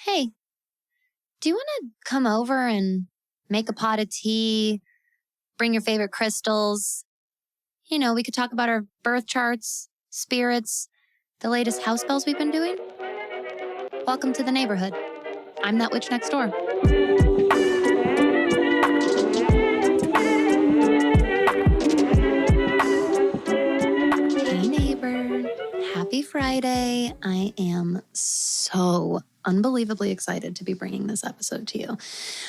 Hey, do you want to come over and make a pot of tea, bring your favorite crystals? We could talk about our birth charts, spirits, the latest house spells we've been doing. Welcome to the neighborhood. I'm that witch next door. Hey, neighbor. Happy Friday. I am so unbelievably excited to be bringing this episode to you.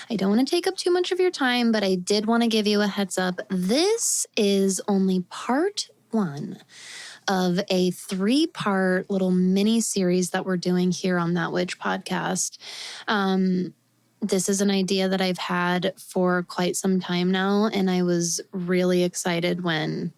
I don't want to take up too much of your time, but I did want to give you a heads up. This is only part one of a 3-part little mini series that we're doing here on That Witch podcast. This is an idea that I've had for quite some time now, and I was really excited when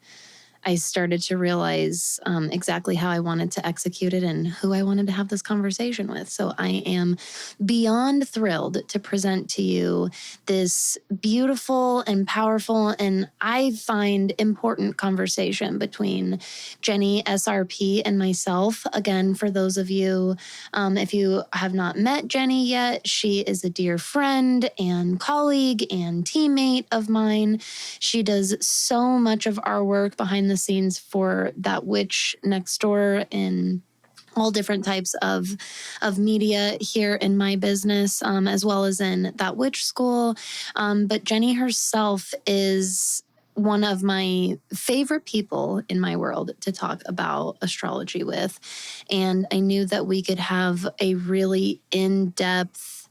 I started to realize exactly how I wanted to execute it and who I wanted to have this conversation with. So I am beyond thrilled to present to you this beautiful and powerful and I find important conversation between JennySRP and myself. Again, for those of you, if you have not met Jenny yet, she is a dear friend and colleague and teammate of mine. She does so much of our work behind the scenes for That Witch Next Door in all different types of media here in my business, as well as in That Witch School. But Jenny herself is one of my favorite people in my world to talk about astrology with. And I knew that we could have a really in-depth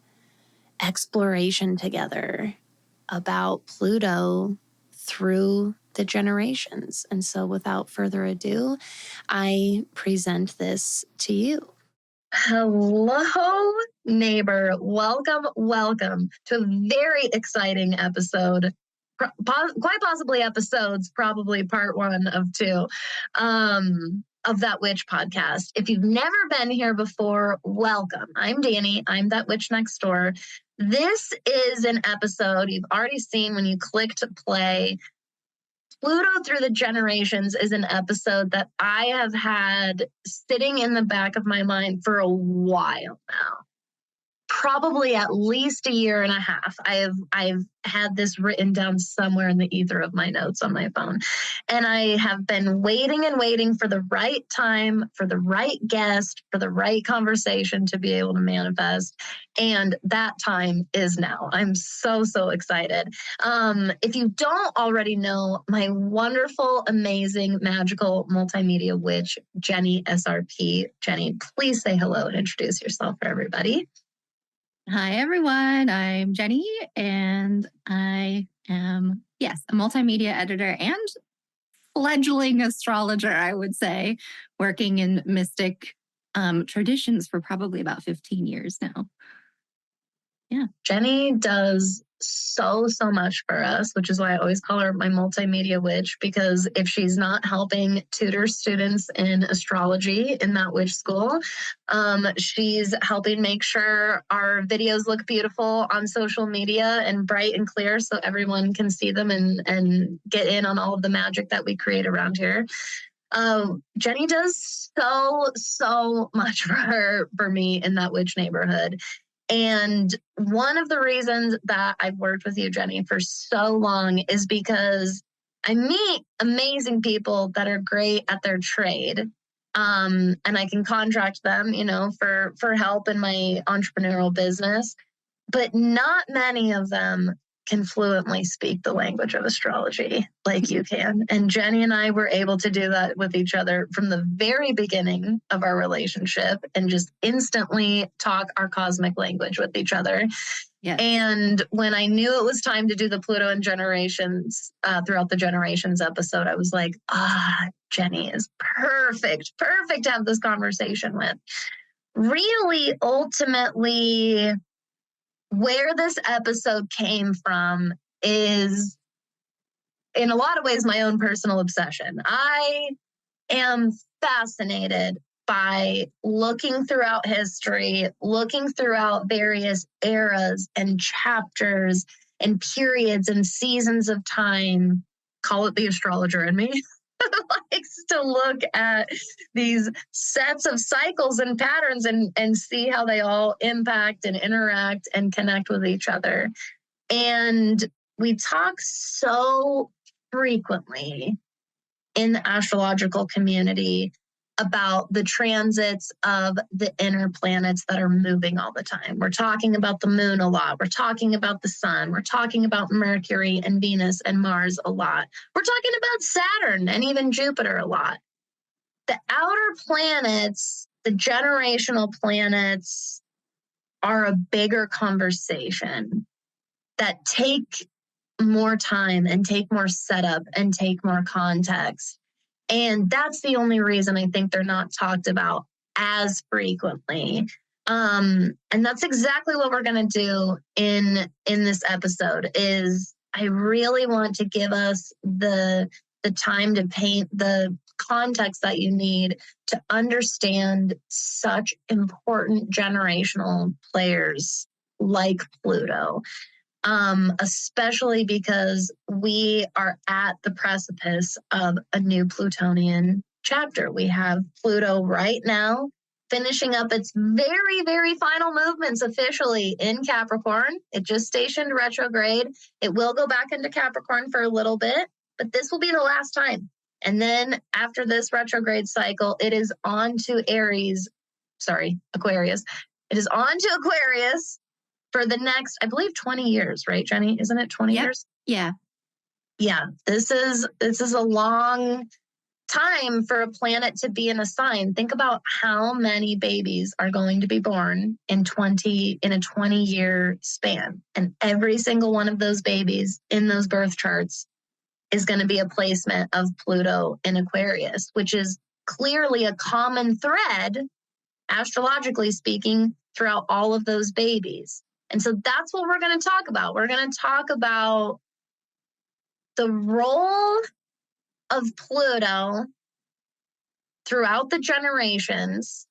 exploration together about Pluto through the generations. And so without further ado, I present this to you. Hello, neighbor. Welcome to a very exciting episode. Quite possibly episodes, probably part 1 of 2 of That Witch podcast. If you've never been here before, welcome. I'm Danny. I'm That Witch Next Door. This is an episode you've already seen when you clicked play. Pluto Through the Generations is an episode that I have had sitting in the back of my mind for a while now. Probably at least a year and a half. I've had this written down somewhere in the ether of my notes on my phone. And I have been waiting and waiting for the right time, for the right guest, for the right conversation to be able to manifest. And that time is now. I'm so excited. If you don't already know, my wonderful, amazing, magical multimedia witch, JennySRP. Jenny, please say hello and introduce yourself for everybody. Hi, everyone. I'm Jenny, and I am, a multimedia editor and fledgling astrologer, I would say, working in mystic traditions for probably about 15 years now. Yeah. Jenny does so much for us, which is why I always call her my multimedia witch, because if she's not helping tutor students in astrology in That Witch School, she's helping make sure our videos look beautiful on social media and bright and clear so everyone can see them and get in on all of the magic that we create around here. Jenny does so much for me in That Witch neighborhood. And one of the reasons that I've worked with you, Jenny, for so long is because I meet amazing people that are great at their trade. And I can contract them, for help in my entrepreneurial business. But not many of them can fluently speak the language of astrology like you can. And Jenny and I were able to do that with each other from the very beginning of our relationship and just instantly talk our cosmic language with each other. Yes. And when I knew it was time to do the Pluto and Generations, throughout the Generations episode, I was like, Jenny is perfect to have this conversation with. Really, ultimately, where this episode came from is, in a lot of ways, my own personal obsession. I am fascinated by looking throughout history, looking throughout various eras and chapters and periods and seasons of time. Call it the astrologer in me. likes to look at these sets of cycles and patterns and see how they all impact and interact and connect with each other. And we talk so frequently in the astrological community about the transits of the inner planets that are moving all the time. We're talking about the moon a lot. We're talking about the sun. We're talking about Mercury and Venus and Mars a lot. We're talking about Saturn and even Jupiter a lot. The outer planets, the generational planets, are a bigger conversation that take more time and take more setup and take more context. And that's the only reason I think they're not talked about as frequently. And that's exactly what we're going to do in this episode. Is I really want to give us the time to paint the context that you need to understand such important generational players like Pluto. Especially because we are at the precipice of a new Plutonian chapter. We have Pluto right now finishing up its very, very final movements officially in Capricorn. It just stationed retrograde. It will go back into Capricorn for a little bit, but this will be the last time. And then after this retrograde cycle, it is on to Aquarius. It is on to Aquarius for the next, I believe, 20 years, right, Jenny? Isn't it 20 years? Yeah. Yeah. This is a long time for a planet to be in a sign. Think about how many babies are going to be born in a 20-year span. And every single one of those babies in those birth charts is going to be a placement of Pluto in Aquarius, which is clearly a common thread, astrologically speaking, throughout all of those babies. And so that's what we're going to talk about. We're going to talk about the role of Pluto throughout the generations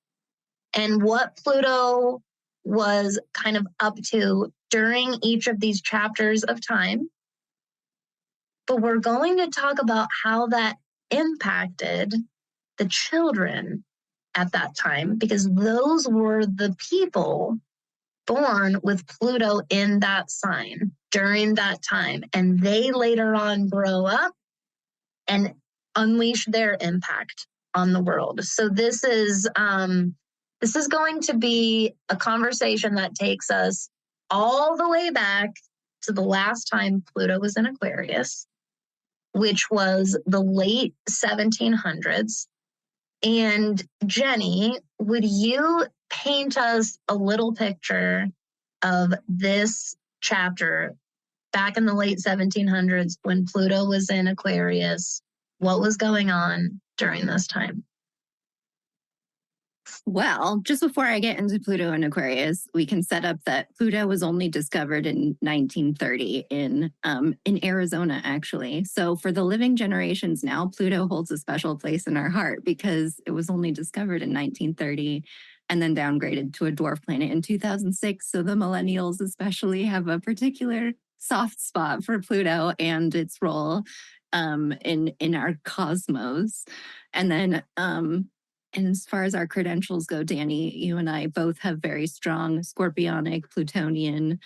and what Pluto was kind of up to during each of these chapters of time. But we're going to talk about how that impacted the children at that time, because those were the people born with Pluto in that sign during that time. And they later on grow up and unleash their impact on the world. So this is going to be a conversation that takes us all the way back to the last time Pluto was in Aquarius, which was the late 1700s. And Jenny, would you paint us a little picture of this chapter back in the late 1700s when Pluto was in Aquarius? What was going on during this time? Well, just before I get into Pluto and Aquarius, we can set up that Pluto was only discovered in 1930 in Arizona, actually. So for the living generations now, Pluto holds a special place in our heart because it was only discovered in 1930 and then downgraded to a dwarf planet in 2006. So the millennials especially have a particular soft spot for Pluto and its role in our cosmos. And then and as far as our credentials go, Danny, you and I both have very strong scorpionic Plutonian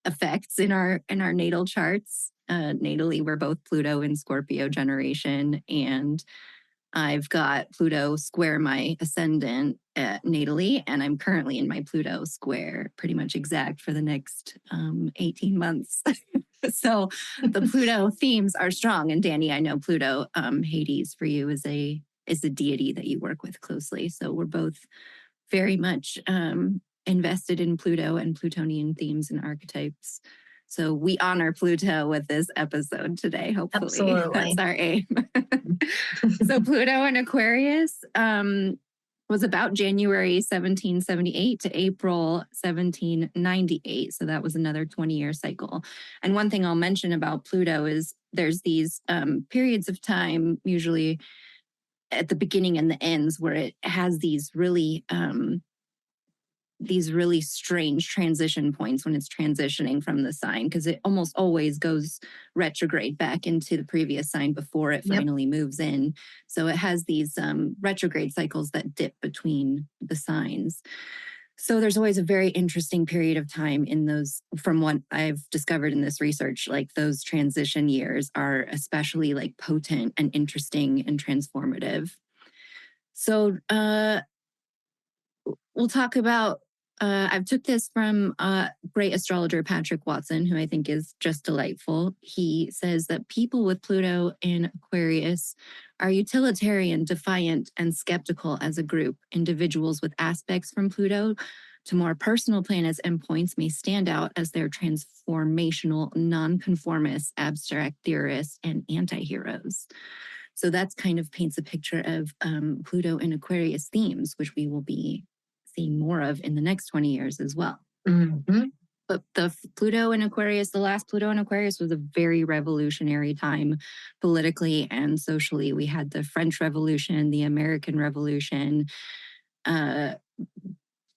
effects in our natal charts. Natally, we're both Pluto in Scorpio generation, and I've got Pluto square my ascendant natally, and I'm currently in my Pluto square pretty much exact for the next 18 months. So the Pluto themes are strong. And Danny, I know Pluto, Hades for you is a deity that you work with closely. So we're both very much invested in Pluto and Plutonian themes and archetypes. So we honor Pluto with this episode today, hopefully. Absolutely. That's our aim. So Pluto in Aquarius was about January 1778 to April 1798. So that was another 20-year cycle. And one thing I'll mention about Pluto is there's these periods of time, usually at the beginning and the ends, where it has these really these really strange transition points when it's transitioning from the sign, because it almost always goes retrograde back into the previous sign before it finally moves in. So it has these retrograde cycles that dip between the signs. So there's always a very interesting period of time in those, from what I've discovered in this research, like those transition years are especially like potent and interesting and transformative. So we'll talk about, I've took this from great astrologer Patrick Watson, who I think is just delightful. He says that people with Pluto in Aquarius are utilitarian, defiant, and skeptical as a group. Individuals with aspects from Pluto to more personal planets and points may stand out as their transformational, nonconformists, abstract theorists, and anti-heroes. So that's kind of paints a picture of Pluto in Aquarius themes, which we will be seeing more of in the next 20 years as well. Mm-hmm. But the Pluto in Aquarius, the last Pluto in Aquarius, was a very revolutionary time politically and socially. We had the French Revolution, the American Revolution,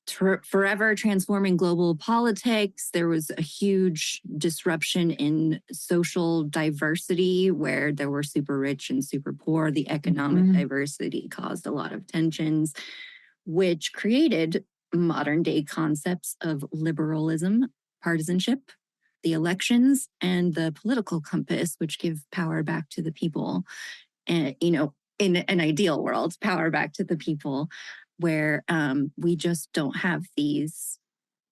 forever transforming global politics. There was a huge disruption in social diversity where there were super rich and super poor. The economic diversity caused a lot of tensions, which created modern day concepts of liberalism, partisanship, the elections, and the political compass, which give power back to the people. And, you know, in an ideal world, power back to the people, where we just don't have these.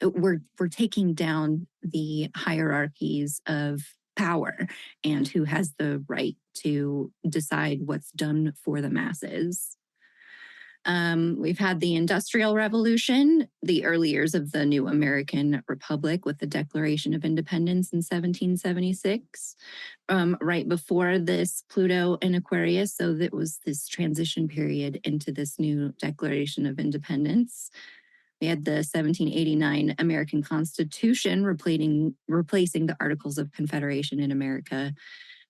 We're taking down the hierarchies of power and who has the right to decide what's done for the masses. We've had the Industrial Revolution, the early years of the new American Republic with the Declaration of Independence in 1776, right before this Pluto in Aquarius. So that was this transition period into this new Declaration of Independence. We had the 1789 American Constitution replacing the Articles of Confederation in America.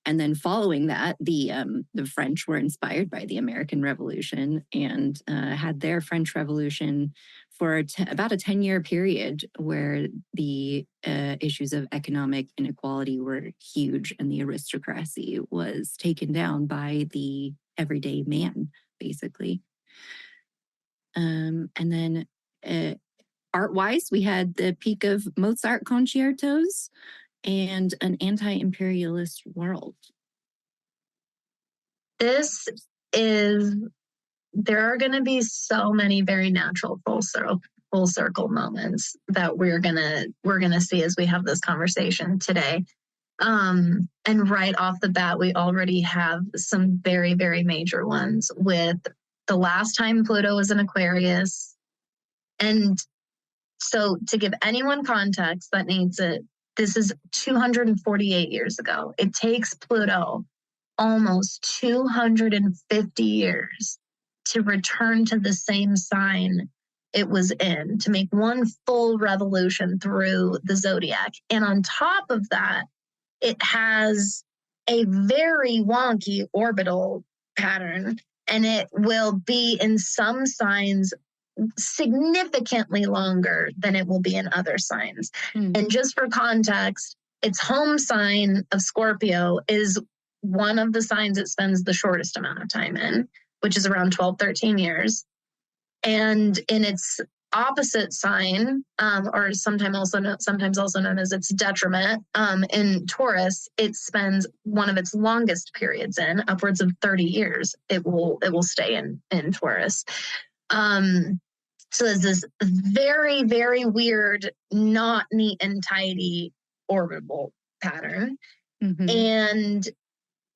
And then following that, the French were inspired by the American Revolution and had their French Revolution for about a 10-year period where the issues of economic inequality were huge and the aristocracy was taken down by the everyday man, basically. And then art-wise, we had the peak of Mozart concertos and an anti-imperialist world. There are going to be so many very natural full circle moments that we're gonna see as we have this conversation today. And right off the bat, we already have some very, very major ones with the last time Pluto was in Aquarius. And so to give anyone context that needs it, this is 248 years ago. It takes Pluto almost 250 years to return to the same sign it was in, to make one full revolution through the zodiac. And on top of that, it has a very wonky orbital pattern, and it will be in some signs significantly longer than it will be in other signs. And just for context, its home sign of Scorpio is one of the signs it spends the shortest amount of time in, which is around 12, 13 years. And in its opposite sign, or sometimes also known as its detriment, in Taurus, it spends one of its longest periods in, upwards of 30 years. It will stay in Taurus. So there's this very, very weird, not neat and tidy orbital pattern. And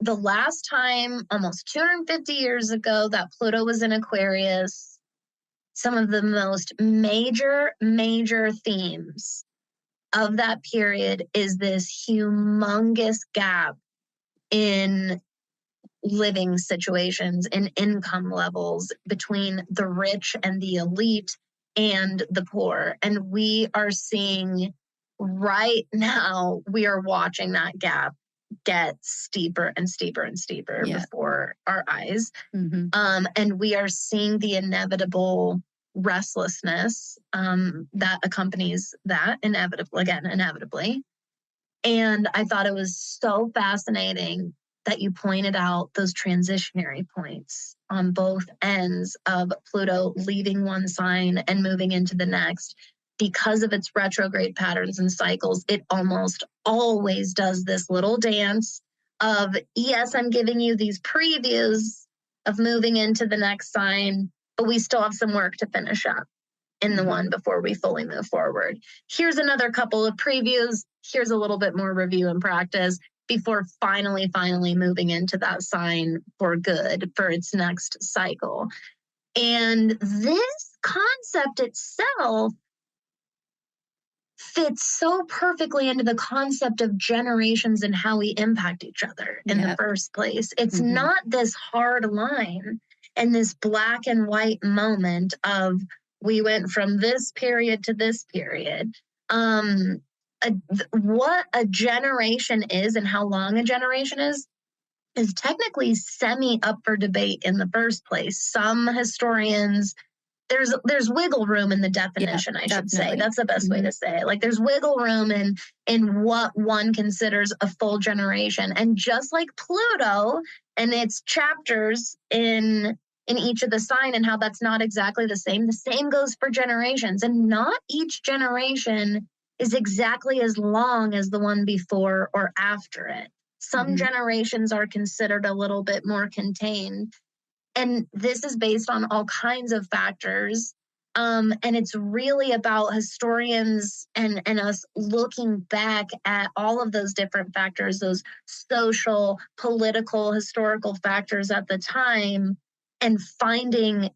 the last time, almost 250 years ago, that Pluto was in Aquarius, some of the most major themes of that period is this humongous gap in living situations and income levels between the rich and the elite and the poor. And we are seeing right now, we are watching that gap get steeper and steeper and steeper before our eyes. And we are seeing the inevitable restlessness that accompanies that inevitably. And I thought it was so fascinating that you pointed out those transitionary points on both ends of Pluto leaving one sign and moving into the next. Because of its retrograde patterns and cycles, it almost always does this little dance of, yes, I'm giving you these previews of moving into the next sign, but we still have some work to finish up in the one before we fully move forward. Here's another couple of previews. Here's a little bit more review and practice before finally moving into that sign for good for its next cycle. And this concept itself fits so perfectly into the concept of generations and how we impact each other in the first place. It's not this hard line and this black and white moment of we went from this period to this period. What a generation is and how long a generation is technically semi up for debate in the first place. Some historians, there's wiggle room in the definition, I should say. That's the best way to say it. Like there's wiggle room in what one considers a full generation. And just like Pluto and its chapters in each of the sign and how that's not exactly the same goes for generations. And not each generation is exactly as long as the one before or after it. Some generations are considered a little bit more contained. And this is based on all kinds of factors. And it's really about historians and us looking back at all of those different factors, those social, political, historical factors at the time, and finding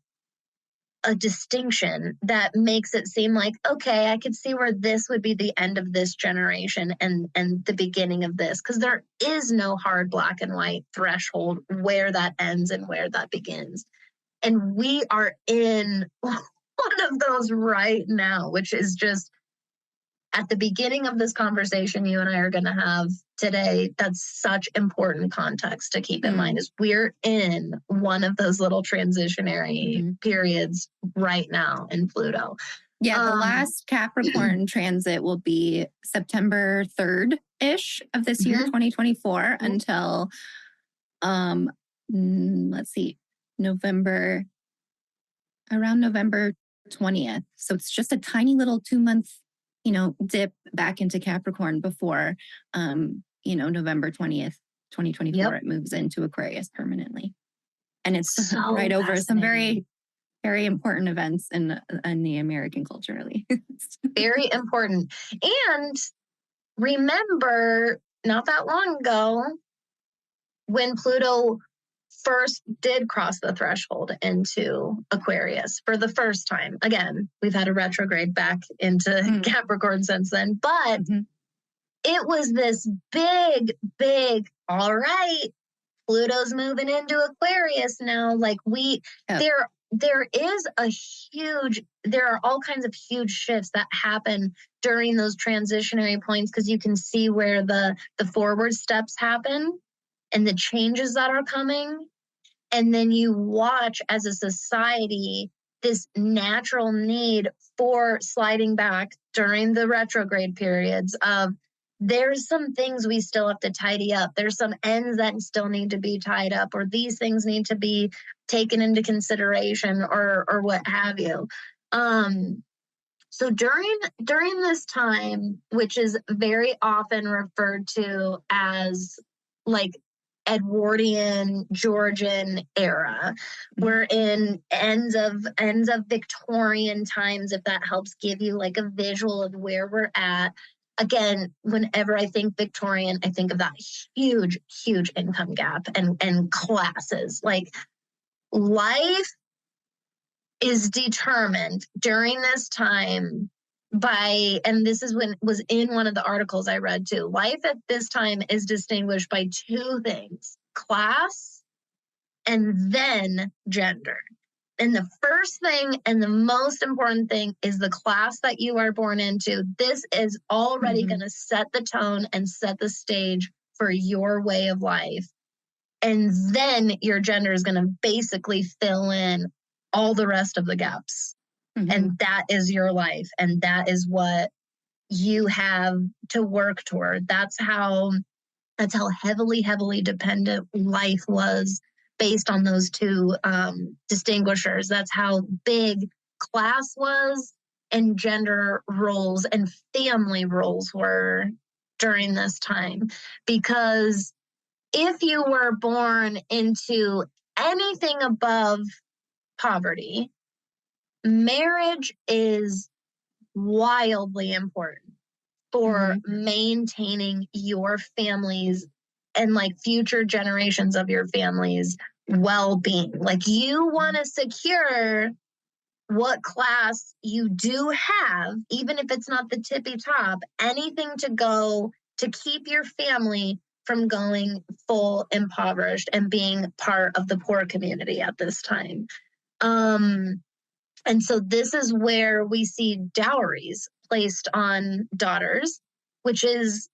a distinction that makes it seem like, okay, I could see where this would be the end of this generation and the beginning of this, because there is no hard black and white threshold where that ends and where that begins. And we are in one of those right now, which is just at the beginning of this conversation you and I are going to have today. That's such important context to keep in mind, is we're in one of those little transitionary periods right now in Pluto. Yeah, the last Capricorn transit will be September 3rd-ish of this year, 2024, until, let's see, around November 20th. So it's just a tiny little 2-month dip back into Capricorn before, November 20th, 2024, it moves into Aquarius permanently. And it's so right over some very, very important events in the American culture, really. Very important. And remember, not that long ago, when Pluto first did cross the threshold into Aquarius for the first time. Again, we've had a retrograde back into Capricorn since then, but it was this big, all right, Pluto's moving into Aquarius now. Like there are all kinds of huge shifts that happen during those transitionary points, because you can see where the forward steps happen and the changes that are coming. And then you watch as a society this natural need for sliding back during the retrograde periods of there's some things we still have to tidy up. There's some ends that still need to be tied up, or these things need to be taken into consideration, or what have you. So during this time, which is very often referred to as like Edwardian Georgian era, we're in ends of Victorian times, if that helps give you like a visual of where we're at. Again, whenever I think Victorian, I think of that huge income gap and classes. Like life is determined during this time by, and this is when was in one of the articles I read too, life at this time is distinguished by two things: class and then gender. And the first thing and the most important thing is the class that you are born into. This is already going to set the tone and set the stage for your way of life. And then your gender is going to basically fill in all the rest of the gaps and that is your life, and that is what you have to work toward. That's how heavily dependent life was based on those two distinguishers. That's how big class was and gender roles and family roles were during this time. Because if you were born into anything above poverty, marriage is wildly important for maintaining your family's and like future generations of your family's well-being. Like, you want to secure what class you do have, even if it's not the tippy top, anything to go to keep your family from going full impoverished and being part of the poor community at this time. And so this is where we see dowries placed on daughters, which is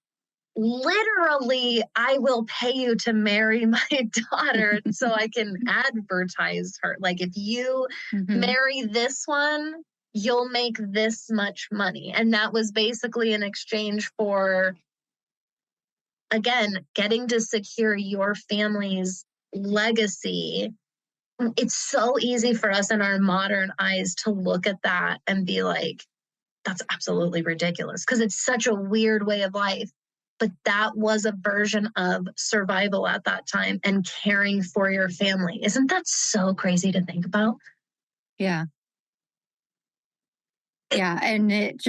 literally, I will pay you to marry my daughter so I can advertise her. Like, if you marry this one, you'll make this much money. And that was basically in exchange for, again, getting to secure your family's legacy. It's so easy for us in our modern eyes to look at that and be like, that's absolutely ridiculous, because it's such a weird way of life. But that was a version of survival at that time and caring for your family. Isn't that so crazy to think about? Yeah. Yeah. And it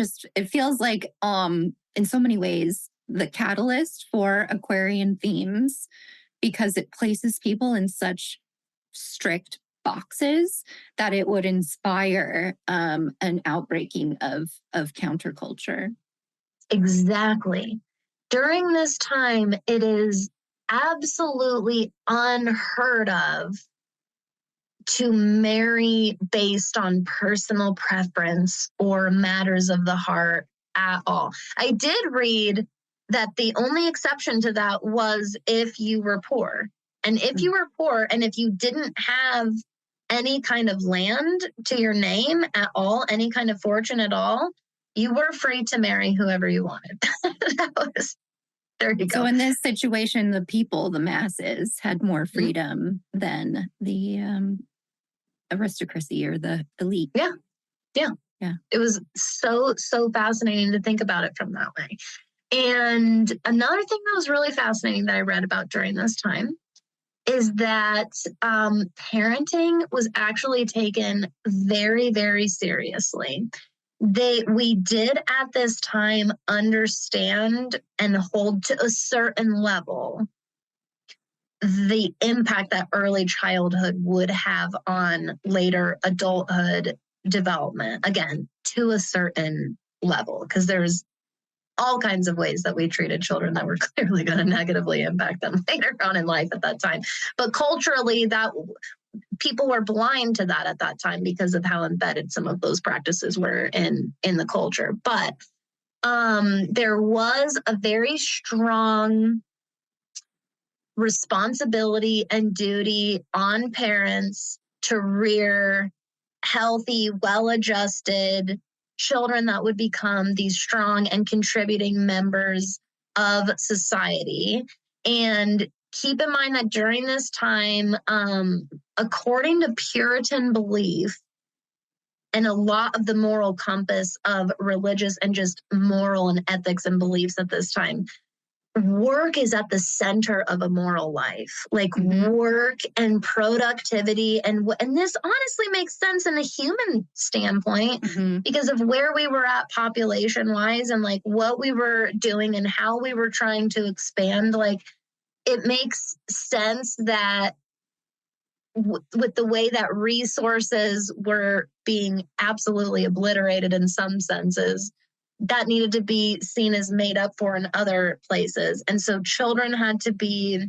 feels like, in so many ways, the catalyst for Aquarian themes, because it places people in such strict boxes that it would inspire an outbreaking of counterculture. Exactly. During this time, it is absolutely unheard of to marry based on personal preference or matters of the heart at all. I did read that the only exception to that was if you were poor. And if you were poor and if you didn't have any kind of land to your name at all, any kind of fortune at all, you were free to marry whoever you wanted. There you go. So in this situation, the people, the masses, had more freedom than the aristocracy or the elite. Yeah. It was so fascinating to think about it from that way. And another thing that was really fascinating that I read about during this time is that parenting was actually taken very, very seriously. We did at this time understand and hold to a certain level the impact that early childhood would have on later adulthood development. Again, to a certain level, because there's all kinds of ways that we treated children that were clearly going to negatively impact them later on in life at that time. But culturally, that people were blind to that at that time because of how embedded some of those practices were in the culture. But there was a very strong responsibility and duty on parents to rear healthy, well-adjusted children that would become these strong and contributing members of society. And keep in mind that during this time, according to Puritan belief and a lot of the moral compass of religious and just moral and ethics and beliefs at this time, work is at the center of a moral life, like work and productivity. And this honestly makes sense in a human standpoint because of where we were at population wise and like what we were doing and how we were trying to expand. Like, it makes sense that with the way that resources were being absolutely obliterated in some senses, that needed to be seen as made up for in other places. And so children had to be,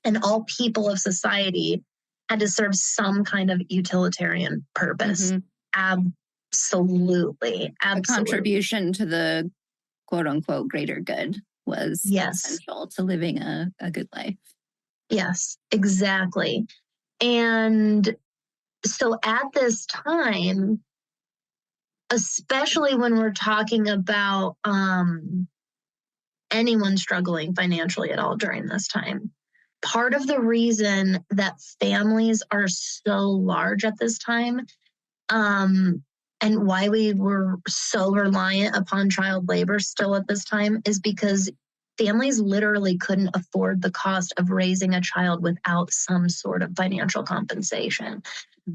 and all people of society had to serve some kind of utilitarian purpose. Absolutely. A contribution to the quote unquote greater good was essential to living a good life. Yes, exactly. And so at this time, especially when we're talking about anyone struggling financially at all during this time. Part of the reason that families are so large at this time, and why we were so reliant upon child labor still at this time, is because families literally couldn't afford the cost of raising a child without some sort of financial compensation.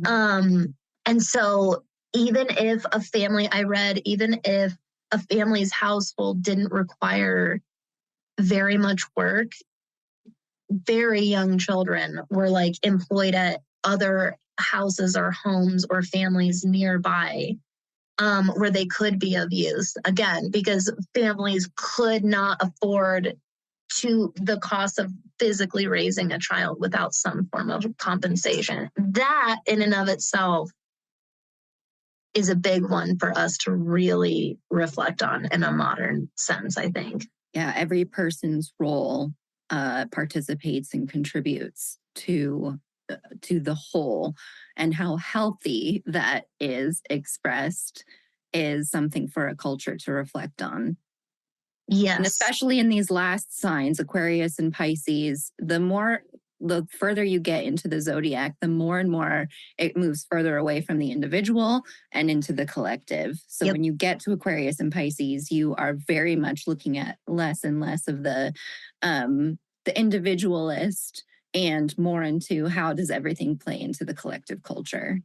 And so even if a family, I read, even if a family's household didn't require very much work, very young children were like employed at other houses or homes or families nearby, where they could be of use, again, because families could not afford to the cost of physically raising a child without some form of compensation. That in and of itself is a big one for us to really reflect on in a modern sense, I think. Yeah, every person's role participates and contributes to the whole, and how healthy that is expressed is something for a culture to reflect on. Yes. And especially in these last signs, Aquarius and Pisces, the further you get into the zodiac, the more and more it moves further away from the individual and into the collective. So when you get to Aquarius and Pisces, you are very much looking at less and less of the individualist and more into how does everything play into the collective culture.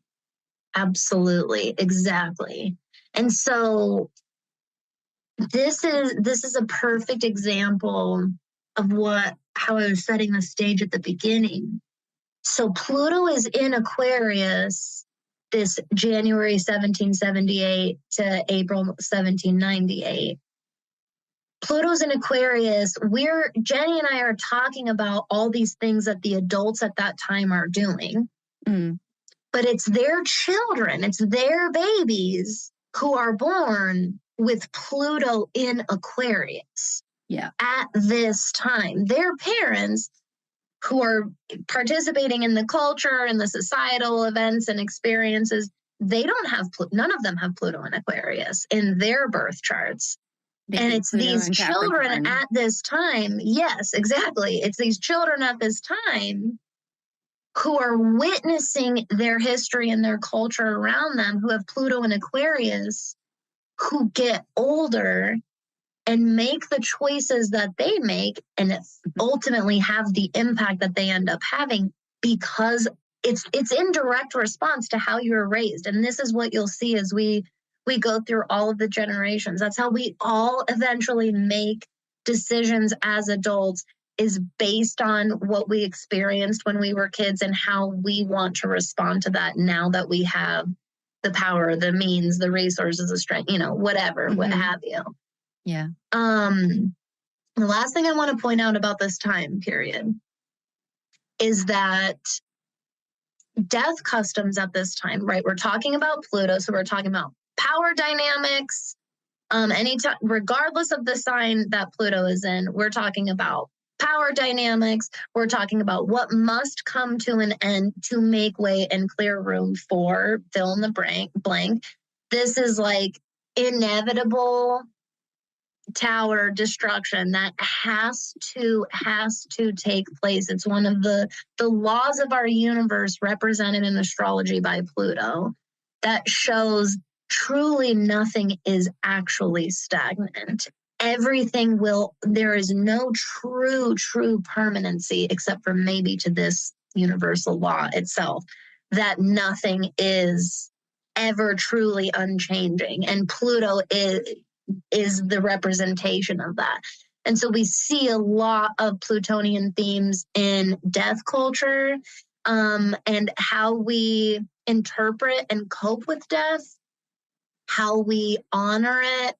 Absolutely, exactly. And so this is a perfect example of how I was setting the stage at the beginning. So Pluto is in Aquarius this January 1778 to April 1798. Pluto's in Aquarius. Jenny and I are talking about all these things that the adults at that time are doing. But it's their children, it's their babies who are born with Pluto in Aquarius. Yeah. At this time, their parents who are participating in the culture and the societal events and experiences, none of them have Pluto in Aquarius in their birth charts. And it's these children at this time. Yes, exactly. It's these children at this time who are witnessing their history and their culture around them, who have Pluto in Aquarius, who get older and make the choices that they make and ultimately have the impact that they end up having, because it's in direct response to how you were raised. And this is what you'll see as we go through all of the generations. That's how we all eventually make decisions as adults, is based on what we experienced when we were kids and how we want to respond to that now that we have the power, the means, the resources, the strength, whatever, what have you. Yeah. The last thing I want to point out about this time period is that death customs at this time, right? We're talking about Pluto, so we're talking about power dynamics. Anytime, regardless of the sign that Pluto is in, we're talking about power dynamics. We're talking about what must come to an end to make way and clear room for fill in the blank. This is like inevitable tower destruction that has to take place. It's one of the laws of our universe represented in astrology by Pluto that shows truly nothing is actually stagnant. Everything there is no true permanency except for maybe to this universal law itself, that nothing is ever truly unchanging. And Pluto is the representation of that. And so we see a lot of Plutonian themes in death culture, and how we interpret and cope with death, how we honor it,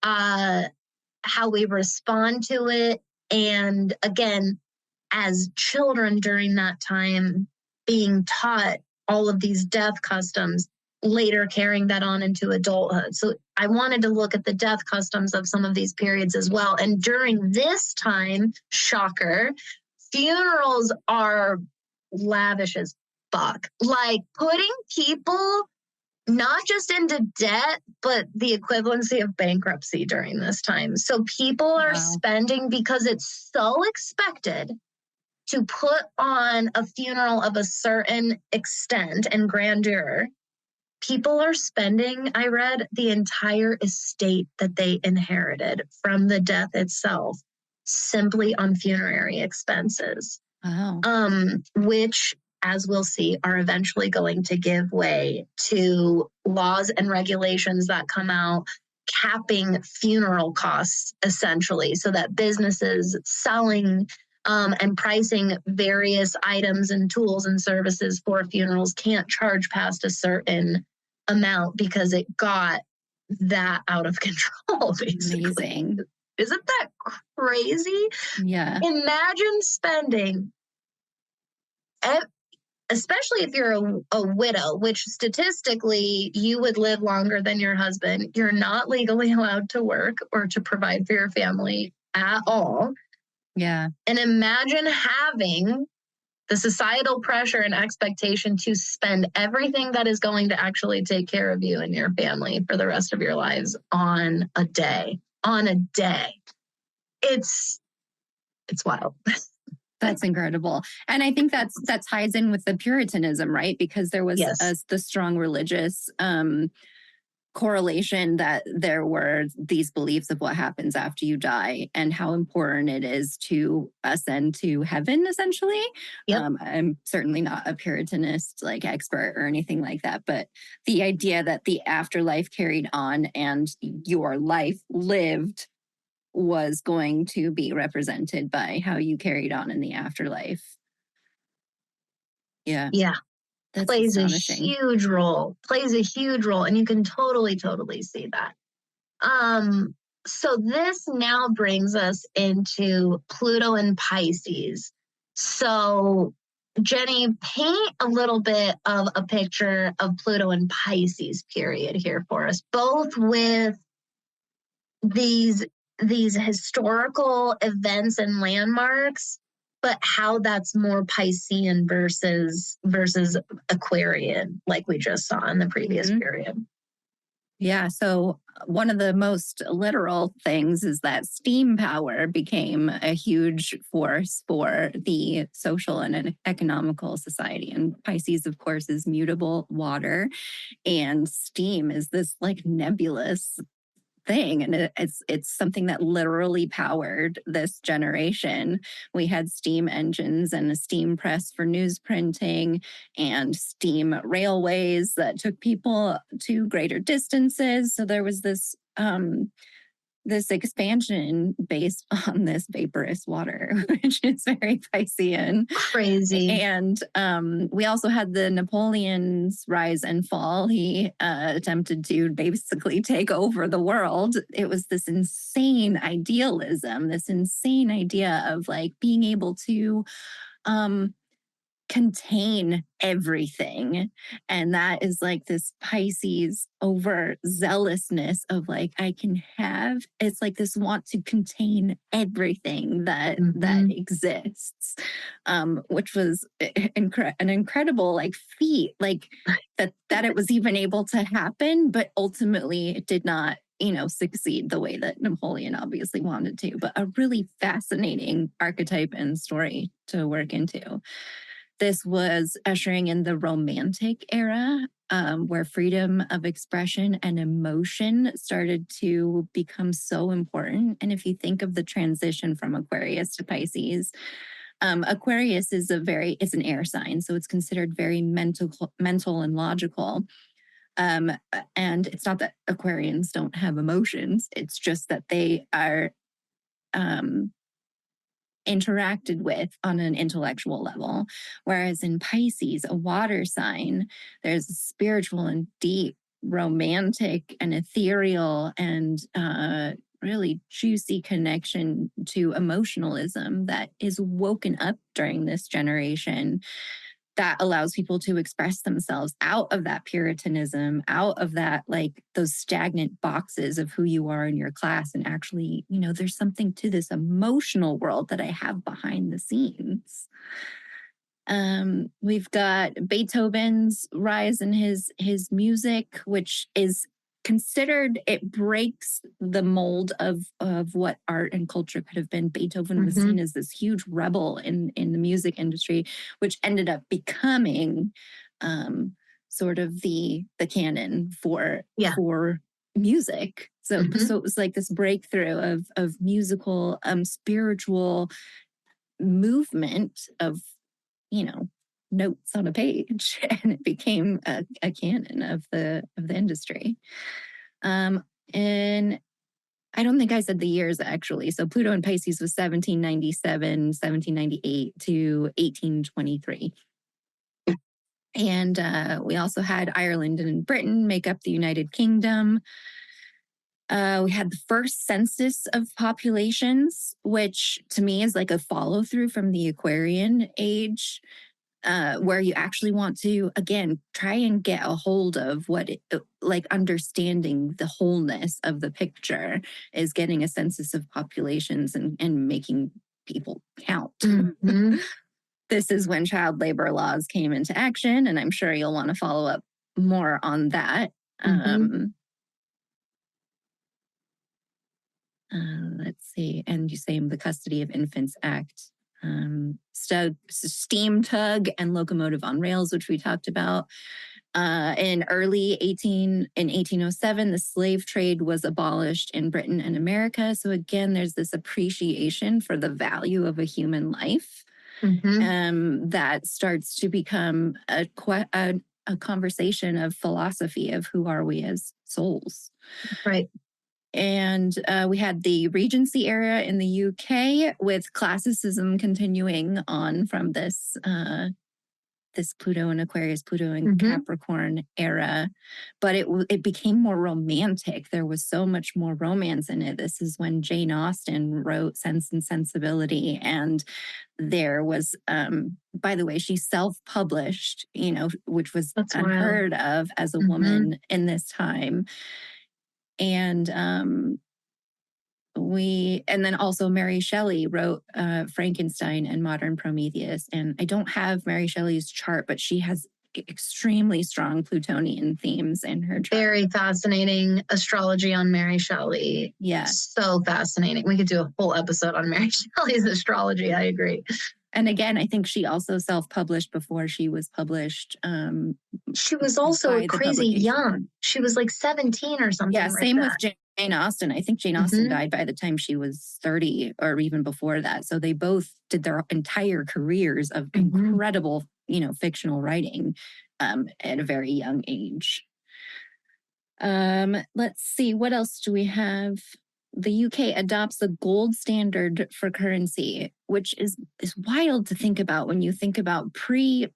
how we respond to it. And again, as children during that time, being taught all of these death customs, later carrying that on into adulthood. So I wanted to look at the death customs of some of these periods as well. And during this time, shocker, funerals are lavish as fuck. Like putting people not just into debt, but the equivalency of bankruptcy during this time. So people are spending because it's so expected to put on a funeral of a certain extent and grandeur. People are spending, I read, the entire estate that they inherited from the death itself simply on funerary expenses. Wow. Which, as we'll see, are eventually going to give way to laws and regulations that come out capping funeral costs, essentially, so that businesses selling and pricing various items and tools and services for funerals can't charge past a certain amount because it got that out of control, basically. Amazing. Isn't that crazy? Yeah. Imagine spending, especially if you're a widow, which statistically you would live longer than your husband. You're not legally allowed to work or to provide for your family at all. Yeah. And imagine having the societal pressure and expectation to spend everything that is going to actually take care of you and your family for the rest of your lives on a day. On a day. It's wild. That's incredible. And I think that ties in with the Puritanism, right? Because there was the strong religious correlation that there were these beliefs of what happens after you die and how important it is to ascend to heaven, essentially. Yep. I'm certainly not a Puritanist like expert or anything like that, but the idea that the afterlife carried on and your life lived was going to be represented by how you carried on in the afterlife. Yeah. Yeah. That's plays astonishing. a huge role. And you can totally see that. So this now brings us into Pluto and Pisces. So Jenny, paint a little bit of a picture of Pluto and Pisces period here for us, both with these historical events and landmarks, but how that's more Piscean versus Aquarian, like we just saw in the previous period. Yeah. So one of the most literal things is that steam power became a huge force for the social and economical society. And Pisces, of course, is mutable water, and steam is this like nebulous thing, and it's something that literally powered this generation. We had steam engines and a steam press for news printing and steam railways that took people to greater distances. So there was this expansion based on this vaporous water, which is very Piscean. Crazy. And we also had the Napoleon's rise and fall. He attempted to basically take over the world. It was this insane idealism, this insane idea of like being able to contain everything. And that is like this Pisces overzealousness of like, it's like this want to contain everything that exists, which was an incredible like feat, like that it was even able to happen, but ultimately it did not succeed the way that Napoleon obviously wanted to. But a really fascinating archetype and story to work into. This was ushering in the Romantic era, where freedom of expression and emotion started to become so important. And if you think of the transition from Aquarius to Pisces, Aquarius is it's an air sign, so it's considered very mental and logical. And it's not that Aquarians don't have emotions; it's just that they are interacted with on an intellectual level. Whereas in Pisces, a water sign, there's a spiritual and deep, romantic and ethereal and really juicy connection to emotionalism that is woken up during this generation, that allows people to express themselves out of that Puritanism, out of that, like those stagnant boxes of who you are in your class. And actually, there's something to this emotional world that I have behind the scenes. We've got Beethoven's rise in his music, which is considered, it breaks the mold of what art and culture could have been. Beethoven was seen as this huge rebel in the music industry, which ended up becoming sort of the canon for music. So it was like this breakthrough of musical, spiritual movement of, notes on a page, and it became a canon of the industry. And I don't think I said the years actually. So Pluto in Pisces was 1797, 1798 to 1823. And we also had Ireland and Britain make up the United Kingdom. We had the first census of populations, which to me is like a follow through from the Aquarian age, where you actually want to, again, try and get a hold of what like understanding the wholeness of the picture is getting a census of populations and making people count. This is when child labor laws came into action, and I'm sure you'll want to follow up more on that. Let's see. And you say the Custody of Infants Act, steam tug and locomotive on rails, which we talked about. In 1807, the slave trade was abolished in Britain and America. So again, there's this appreciation for the value of a human life that starts to become a conversation of philosophy of who are we as souls. Right. And we had the Regency era in the UK with classicism continuing on from this Pluto and Aquarius, Pluto and Capricorn era. But it became more romantic. There was so much more romance in it. This is when Jane Austen wrote Sense and Sensibility. And there was, by the way, she self-published, which was unheard of as a woman in this time. And then also Mary Shelley wrote Frankenstein and Modern Prometheus. And I don't have Mary Shelley's chart, but she has extremely strong Plutonian themes in her chart. Very fascinating astrology on Mary Shelley. Yeah. So fascinating. We could do a whole episode on Mary Shelley's astrology. I agree. And again, I think she also self-published before she was published. She was also crazy young. She was like 17 or something. Yeah, same with Jane Austen. I think Jane Austen died by the time she was 30 or even before that. So they both did their entire careers of incredible, fictional writing at a very young age. Let's see, what else do we have? The UK adopts the gold standard for currency, which is wild to think about when you think about pre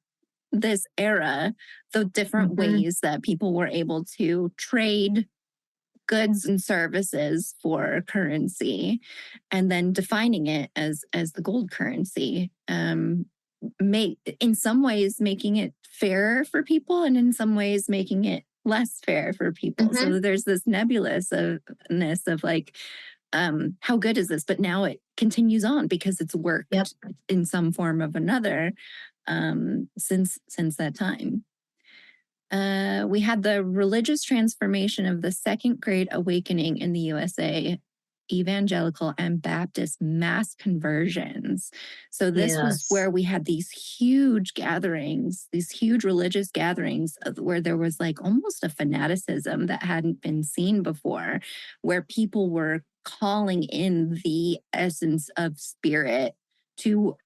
this era, the different ways that people were able to trade goods and services for currency, and then defining it as the gold currency. In some ways making it fairer for people, and in some ways making it less fair for people. So there's this nebulousness of like, how good is this? But now it continues on because it's worked in some form of another since that time. We had the religious transformation of the Second Great Awakening in the USA, evangelical and Baptist mass conversions. So this was where we had these huge gatherings, these huge religious gatherings where there was like almost a fanaticism that hadn't been seen before, where people were calling in the essence of spirit to,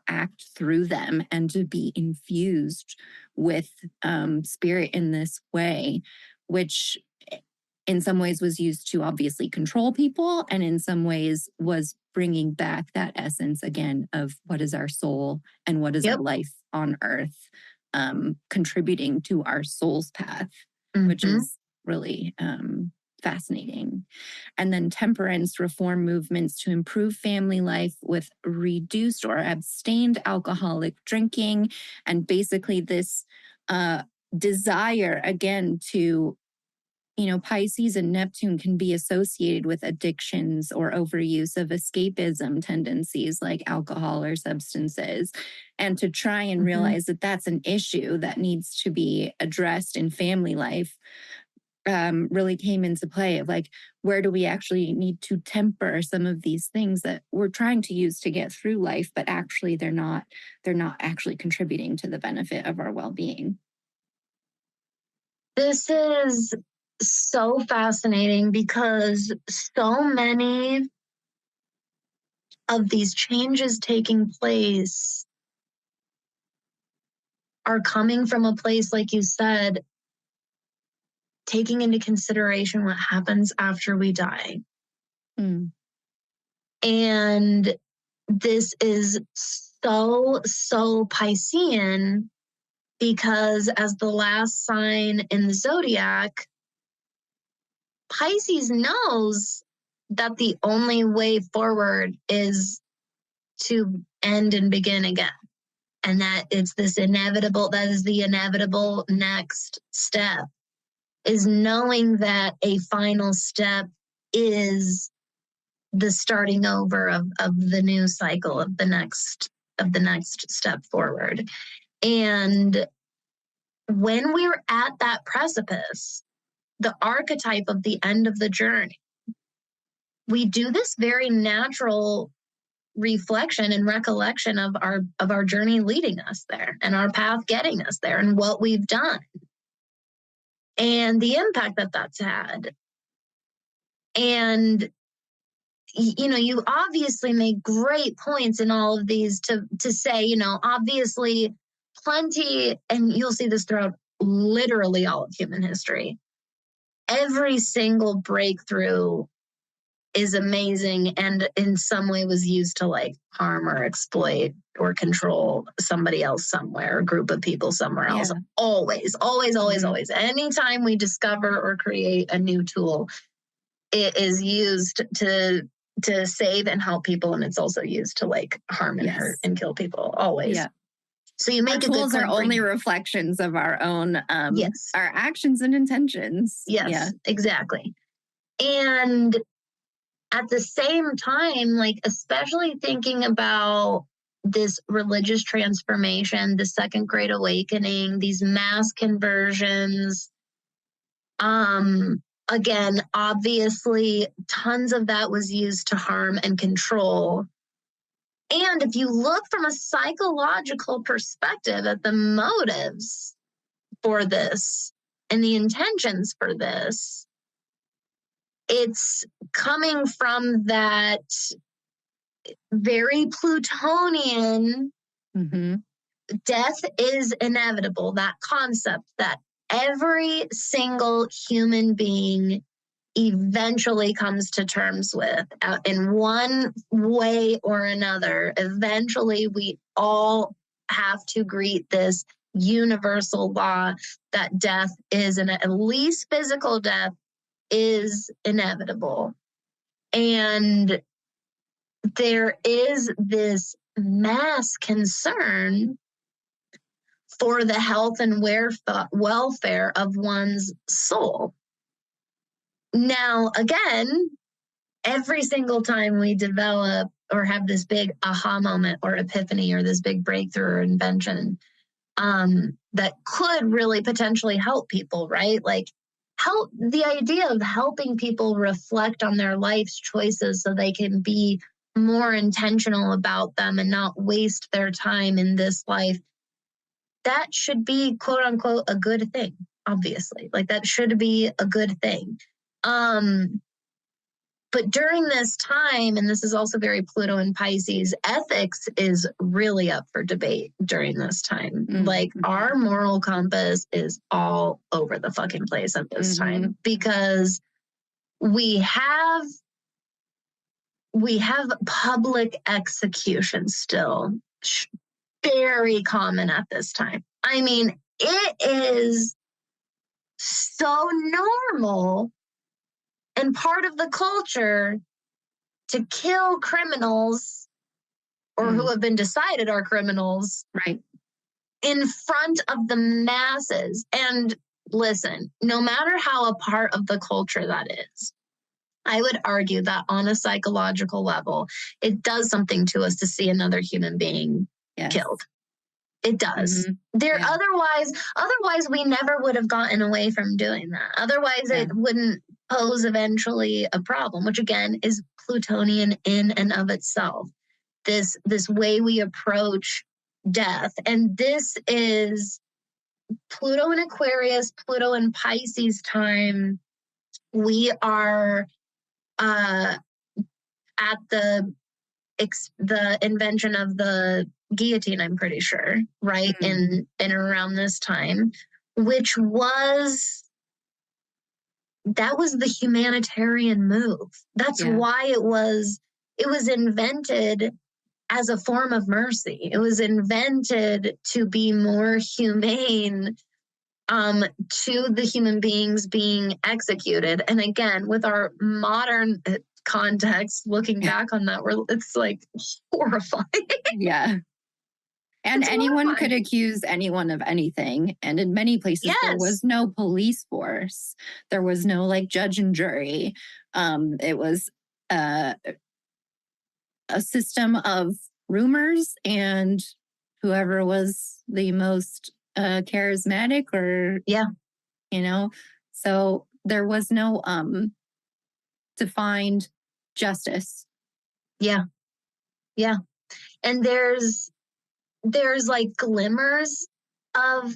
act through them and to be infused with spirit in this way, which in some ways was used to obviously control people, and in some ways was bringing back that essence again of what is our soul and what is our life on earth, contributing to our soul's path, which is really fascinating. And then temperance reform movements to improve family life with reduced or abstained alcoholic drinking, and basically this desire again to Pisces and Neptune can be associated with addictions or overuse of escapism tendencies like alcohol or substances. And to try and realize that that's an issue that needs to be addressed in family life really came into play of like, where do we actually need to temper some of these things that we're trying to use to get through life, but actually they're not actually contributing to the benefit of our well-being. This is so fascinating because so many of these changes taking place are coming from a place, like you said, taking into consideration what happens after we die. Mm. And this is so Piscean because as the last sign in the zodiac, Pisces knows that the only way forward is to end and begin again. And that it's this inevitable, that is the inevitable next step, is knowing that a final step is the starting over of the new cycle of the next step forward. And when we're at that precipice, the archetype of the end of the journey, we do this very natural reflection and recollection of our journey leading us there and our path getting us there and what we've done and the impact that that's had. And you obviously make great points in all of these to say, obviously plenty, and you'll see this throughout literally all of human history. Every single breakthrough is amazing and in some way was used to like harm or exploit or control somebody else somewhere, a group of people somewhere else. Always. Anytime we discover or create a new tool, it is used to save and help people, and it's also used to like harm and hurt and kill people. Always. Yeah. So you make our tools are only reflections of our own our actions and intentions. Yes, exactly. And at the same time, like especially thinking about this religious transformation, the Second Great Awakening, these mass conversions. Again, obviously, tons of that was used to harm and control. And if you look from a psychological perspective at the motives for this and the intentions for this, it's coming from that very Plutonian death is inevitable, that concept that every single human being eventually comes to terms with in one way or another. Eventually, we all have to greet this universal law that death is, and at least physical death is inevitable. And there is this mass concern for the health and welfare of one's soul. Now, again, every single time we develop or have this big aha moment or epiphany or this big breakthrough or invention that could really potentially help people, right? Like the idea of helping people reflect on their life's choices so they can be more intentional about them and not waste their time in this life. That should be, quote unquote, a good thing, obviously. Like that should be a good thing. But during this time, and this is also very Pluto and Pisces, ethics is really up for debate during this time. Like our moral compass is all over the fucking place at this time because we have public execution still. Very common at this time. I mean, it is so normal and part of the culture to kill criminals or who have been decided are criminals, right, in front of the masses. And listen, no matter how a part of the culture that is, I would argue that on a psychological level, it does something to us to see another human being killed. It does. Otherwise we never would have gotten away from doing that. Otherwise it wouldn't pose eventually a problem, which again is Plutonian in and of itself. This way we approach death. And this is Pluto in Aquarius, Pluto in Pisces time. We are at the invention of the guillotine, I'm pretty sure, right? In around this time, which was the humanitarian move. That's why it was invented as a form of mercy. It was invented to be more humane to the human beings being executed. And again, with our modern context, looking back on that, it's like horrifying. Yeah. And anyone could accuse anyone of anything. And in many places, there was no police force. There was no like judge and jury. It was a system of rumors, and whoever was the most charismatic or, so there was no defined justice. Yeah. And there's like glimmers of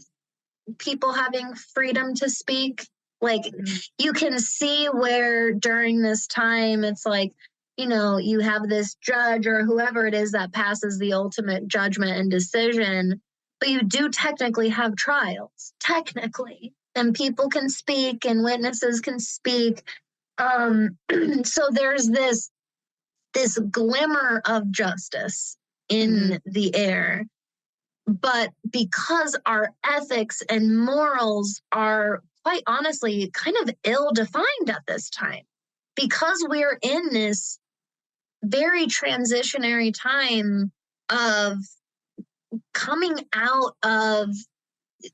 people having freedom to speak. Like you can see where during this time, it's like, you have this judge or whoever it is that passes the ultimate judgment and decision, but you do technically have trials, and people can speak and witnesses can speak. So there's this glimmer of justice in the air. But because our ethics and morals are quite honestly kind of ill-defined at this time, because we're in this very transitionary time of coming out of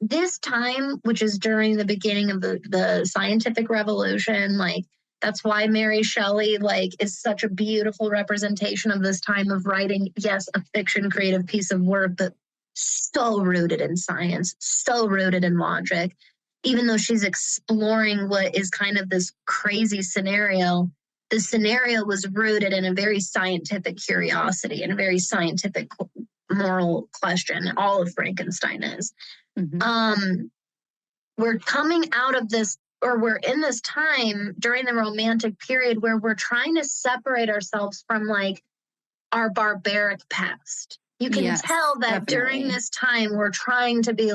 this time, which is during the beginning of the scientific revolution. Like, that's why Mary Shelley is such a beautiful representation of this time of writing, yes, a fiction creative piece of work, but so rooted in science, so rooted in logic. Even though she's exploring what is kind of this crazy scenario, the scenario was rooted in a very scientific curiosity and a very scientific moral question. All of Frankenstein is. We're coming out of this, or we're in this time during the Romantic period where we're trying to separate ourselves from our barbaric past. You can tell that during this time we're trying to be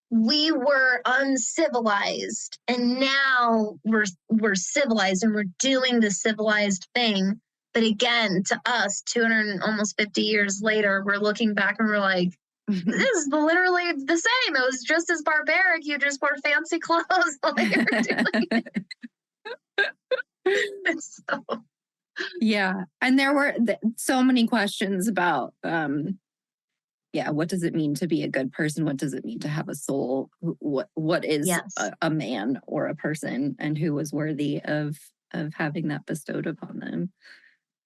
we were uncivilized and now we're civilized and we're doing the civilized thing. But again, to us, 250 years later, we're looking back and we're like, this is literally the same. It was just as barbaric. You just wore fancy clothes while you were doing it. Yeah. And there were so many questions about, what does it mean to be a good person? What does it mean to have a soul? What is a man or a person, and who was worthy of having that bestowed upon them?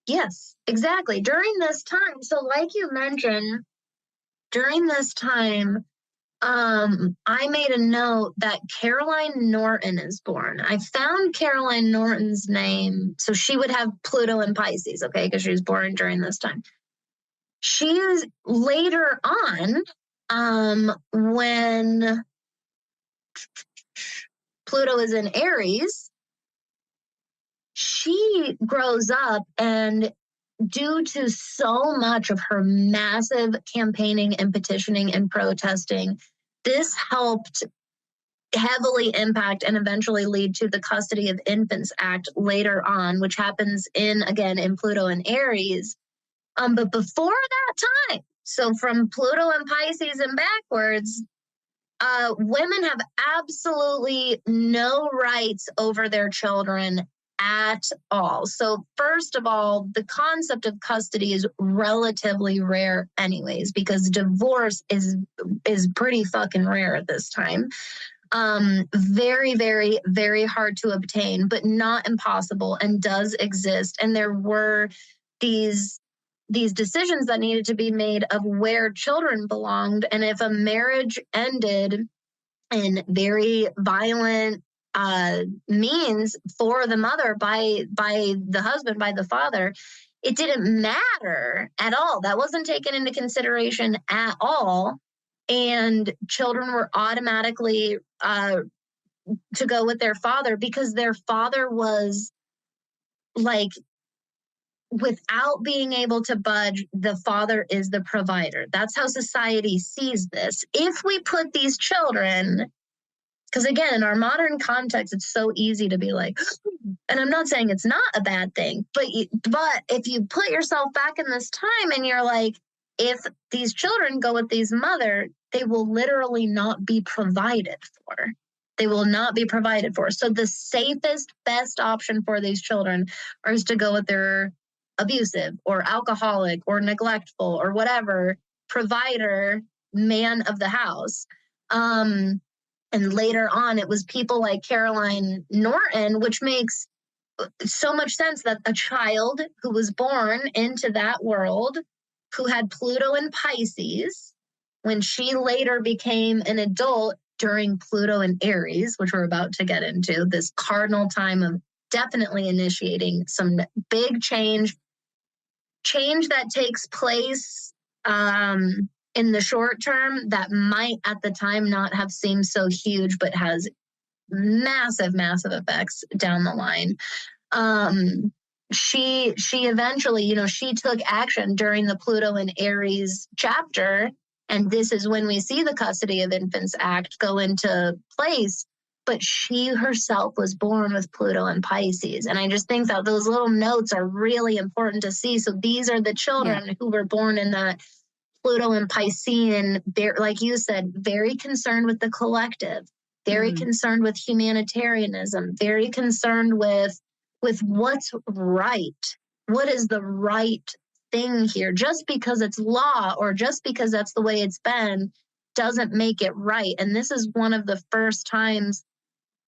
Yes, exactly. During this time, so like you mentioned, during this time, I made a note that Caroline Norton is born. I found Caroline Norton's name, so she would have Pluto in Pisces, okay, because she was born during this time. She's later on, when Pluto is in Aries, she grows up, and due to so much of her massive campaigning and petitioning and protesting, this helped heavily impact and eventually lead to the Custody of Infants Act later on, which happens in Pluto and Aries. But before that time, so from Pluto and Pisces and backwards, women have absolutely no rights over their children at all. So first of all, the concept of custody is relatively rare anyways, because divorce is pretty fucking rare at this time. Very, very, very hard to obtain, but not impossible, and does exist. And there were these decisions that needed to be made of where children belonged. And if a marriage ended in very violent means for the mother by the husband, by the father, it didn't matter at all. That wasn't taken into consideration at all. And children were automatically to go with their father, because their father was like, without being able to budge, the father is the provider. That's how society sees this. If we put these children, because again, in our modern context, it's so easy to be like, and I'm not saying it's not a bad thing, but if you put yourself back in this time and you're like, if these children go with these mother, they will literally not be provided for. They will not be provided for. So the safest, best option for these children is to go with their abusive or alcoholic or neglectful or whatever provider, man of the house. And later on, it was people like Caroline Norton, which makes so much sense, that a child who was born into that world, who had Pluto in Pisces, when she later became an adult during Pluto in Aries, which we're about to get into, this cardinal time of definitely initiating some big change that takes place in the short term, that might at the time not have seemed so huge, but has massive, massive effects down the line. She eventually, she took action during the Pluto and Aries chapter. And this is when we see the Custody of Infants Act go into place. But she herself was born with Pluto and Pisces. And I just think that those little notes are really important to see. So these are the children who were born in that Pluto and Piscean, like you said, very concerned with the collective, very concerned with humanitarianism, very concerned with what's right. What is the right thing here? Just because it's law or just because that's the way it's been doesn't make it right. And this is one of the first times,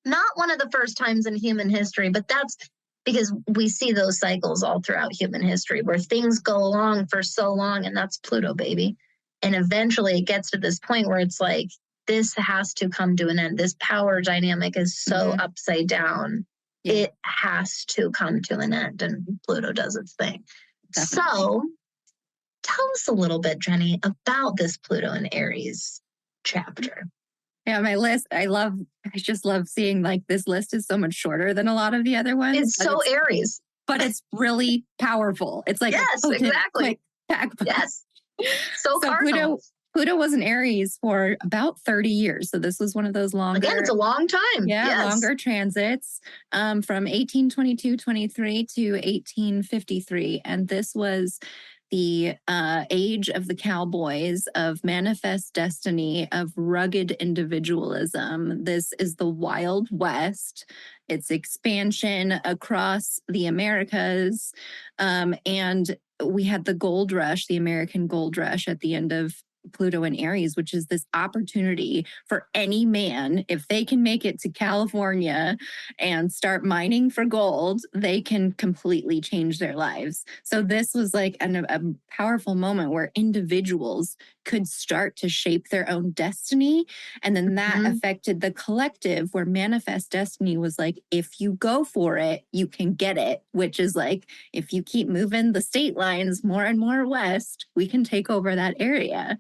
not one of the first times in human history, but that's because we see those cycles all throughout human history where things go along for so long, and that's Pluto, baby. And eventually it gets to this point where it's like, this has to come to an end. This power dynamic is so upside down. Yeah. It has to come to an end, and Pluto does its thing. Definitely. So tell us a little bit, Jenny, about this Pluto and Aries chapter. Yeah, my list, I just love seeing, like, this list is so much shorter than a lot of the other ones. It's so Aries. But it's really powerful. It's like, yes, exactly. Yes. So Pluto was in Aries for about 30 years. So this was one of those longer. Again, it's a long time. Yeah, yes. Longer transits from 1822-23 to 1853. And this was the age of the cowboys, of manifest destiny, of rugged individualism. This is the Wild West. It's expansion across the Americas. And we had the gold rush, the American gold rush at the end of Pluto and Aries, which is this opportunity for any man, if they can make it to California and start mining for gold, they can completely change their lives. So this was like a powerful moment where individuals could start to shape their own destiny. And then that affected the collective, where manifest destiny was like, if you go for it, you can get it, which is like, if you keep moving the state lines more and more west, we can take over that area.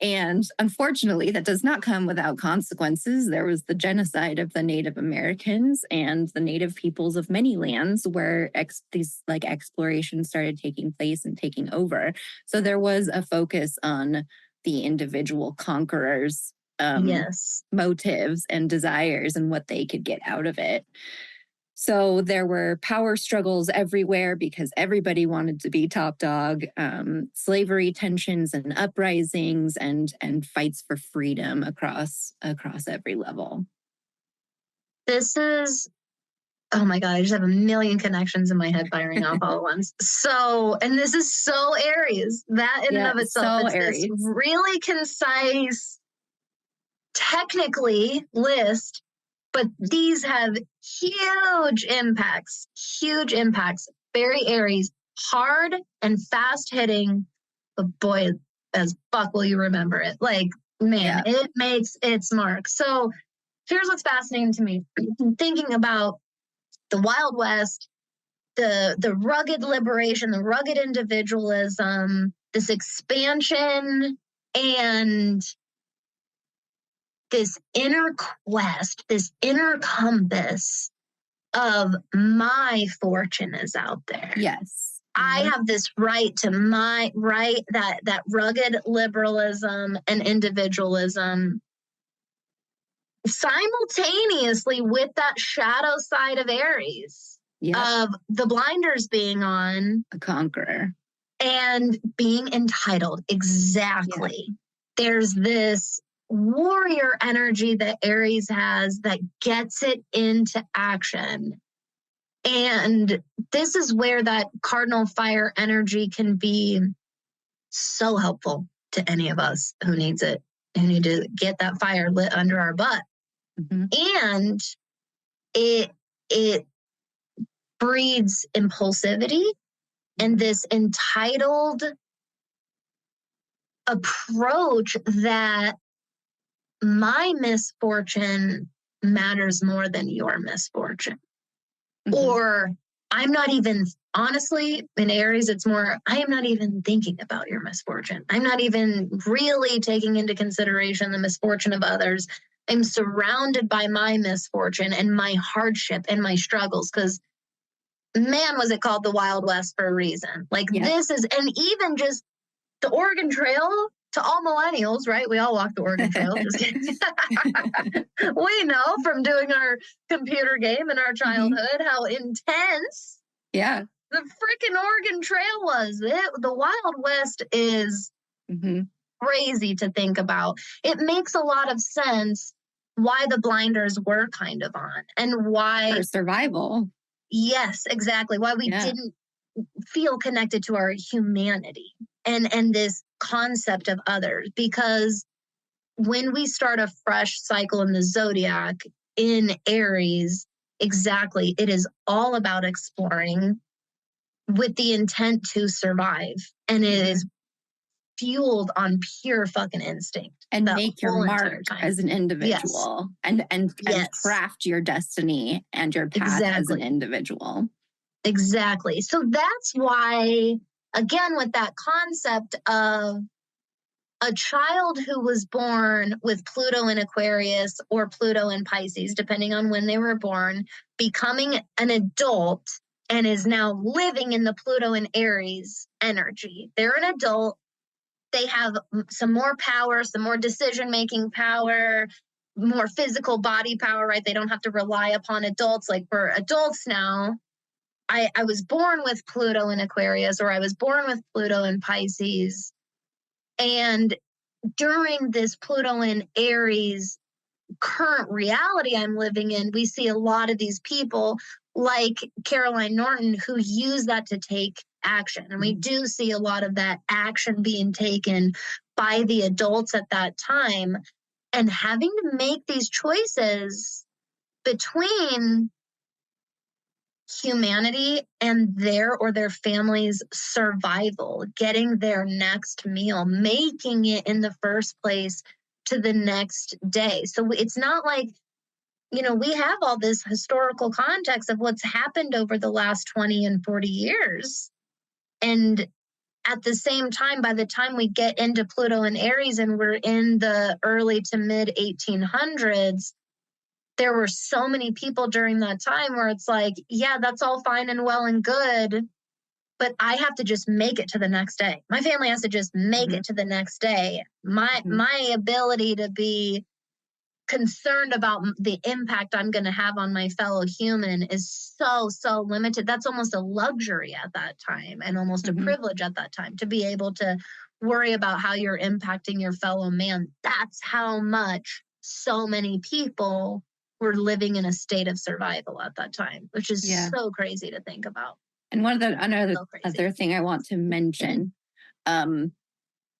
And unfortunately, that does not come without consequences. There was the genocide of the Native Americans and the native peoples of many lands where these explorations started taking place and taking over. So there was a focus on the individual conquerors' motives and desires and what they could get out of it. So there were power struggles everywhere because everybody wanted to be top dog, slavery tensions and uprisings and fights for freedom across every level. This is, oh my God, I just have a million connections in my head firing off all at once. So, and this is so Aries, that in and of itself, so it's Aries. This really concise, technically list, but these have huge impacts. Very Aries, hard and fast hitting, but boy, as fuck will you remember it. Like, man, it makes its mark. So here's what's fascinating to me. Thinking about the Wild West, the rugged liberation, the rugged individualism, this expansion, and this inner quest, this inner compass of my fortune is out there. Yes. I have this right to my right, that rugged liberalism and individualism simultaneously with that shadow side of Aries, of the blinders being on, a conqueror, and being entitled. Exactly. Yeah. There's this warrior energy that Aries has that gets it into action. And this is where that cardinal fire energy can be so helpful to any of us who needs it, who need to get that fire lit under our butt. And it breeds impulsivity and this entitled approach that my misfortune matters more than your misfortune. Or I'm not even, honestly, in Aries, it's more, I am not even thinking about your misfortune. I'm not even really taking into consideration the misfortune of others. I'm surrounded by my misfortune and my hardship and my struggles, because man, was it called the Wild West for a reason. Like this is, and even just the Oregon Trail, to all millennials, right? We all walk the Oregon Trail. Just kidding. We know from doing our computer game in our childhood how intense the freaking Oregon Trail was. The Wild West is crazy to think about. It makes a lot of sense why the blinders were kind of on and why. For survival. Yes, exactly. Why we didn't feel connected to our humanity and this concept of others, because when we start a fresh cycle in the zodiac in Aries, exactly, it is all about exploring with the intent to survive, and it is fueled on pure fucking instinct and make your mark as an individual. And craft your destiny and your path as an individual. Exactly. So that's why, again, with that concept of a child who was born with Pluto in Aquarius or Pluto in Pisces, depending on when they were born, becoming an adult and is now living in the Pluto in Aries energy. They're an adult. They have some more power, some more decision-making power, more physical body power, right? They don't have to rely upon adults. Like for adults now, I was born with Pluto in Aquarius, or I was born with Pluto in Pisces. And during this Pluto in Aries current reality I'm living in, we see a lot of these people like Caroline Norton who use that to take action. And we do see a lot of that action being taken by the adults at that time, and having to make these choices between humanity and their or their family's survival, getting their next meal, making it in the first place to the next day. So it's not like, you know, we have all this historical context of what's happened over the last 20 and 40 years. And at the same time, by the time we get into Pluto and Aries and we're in the early to mid 1800s, there were so many people during that time where it's like, yeah, that's all fine and well and good, but I have to just make it to the next day. My family has to just make it to the next day. My ability to be concerned about the impact I'm going to have on my fellow human is so limited. That's almost a luxury at that time, and almost a privilege at that time, to be able to worry about how you're impacting your fellow man. That's how much so many people were living in a state of survival at that time, which is so crazy to think about. And other thing I want to mention,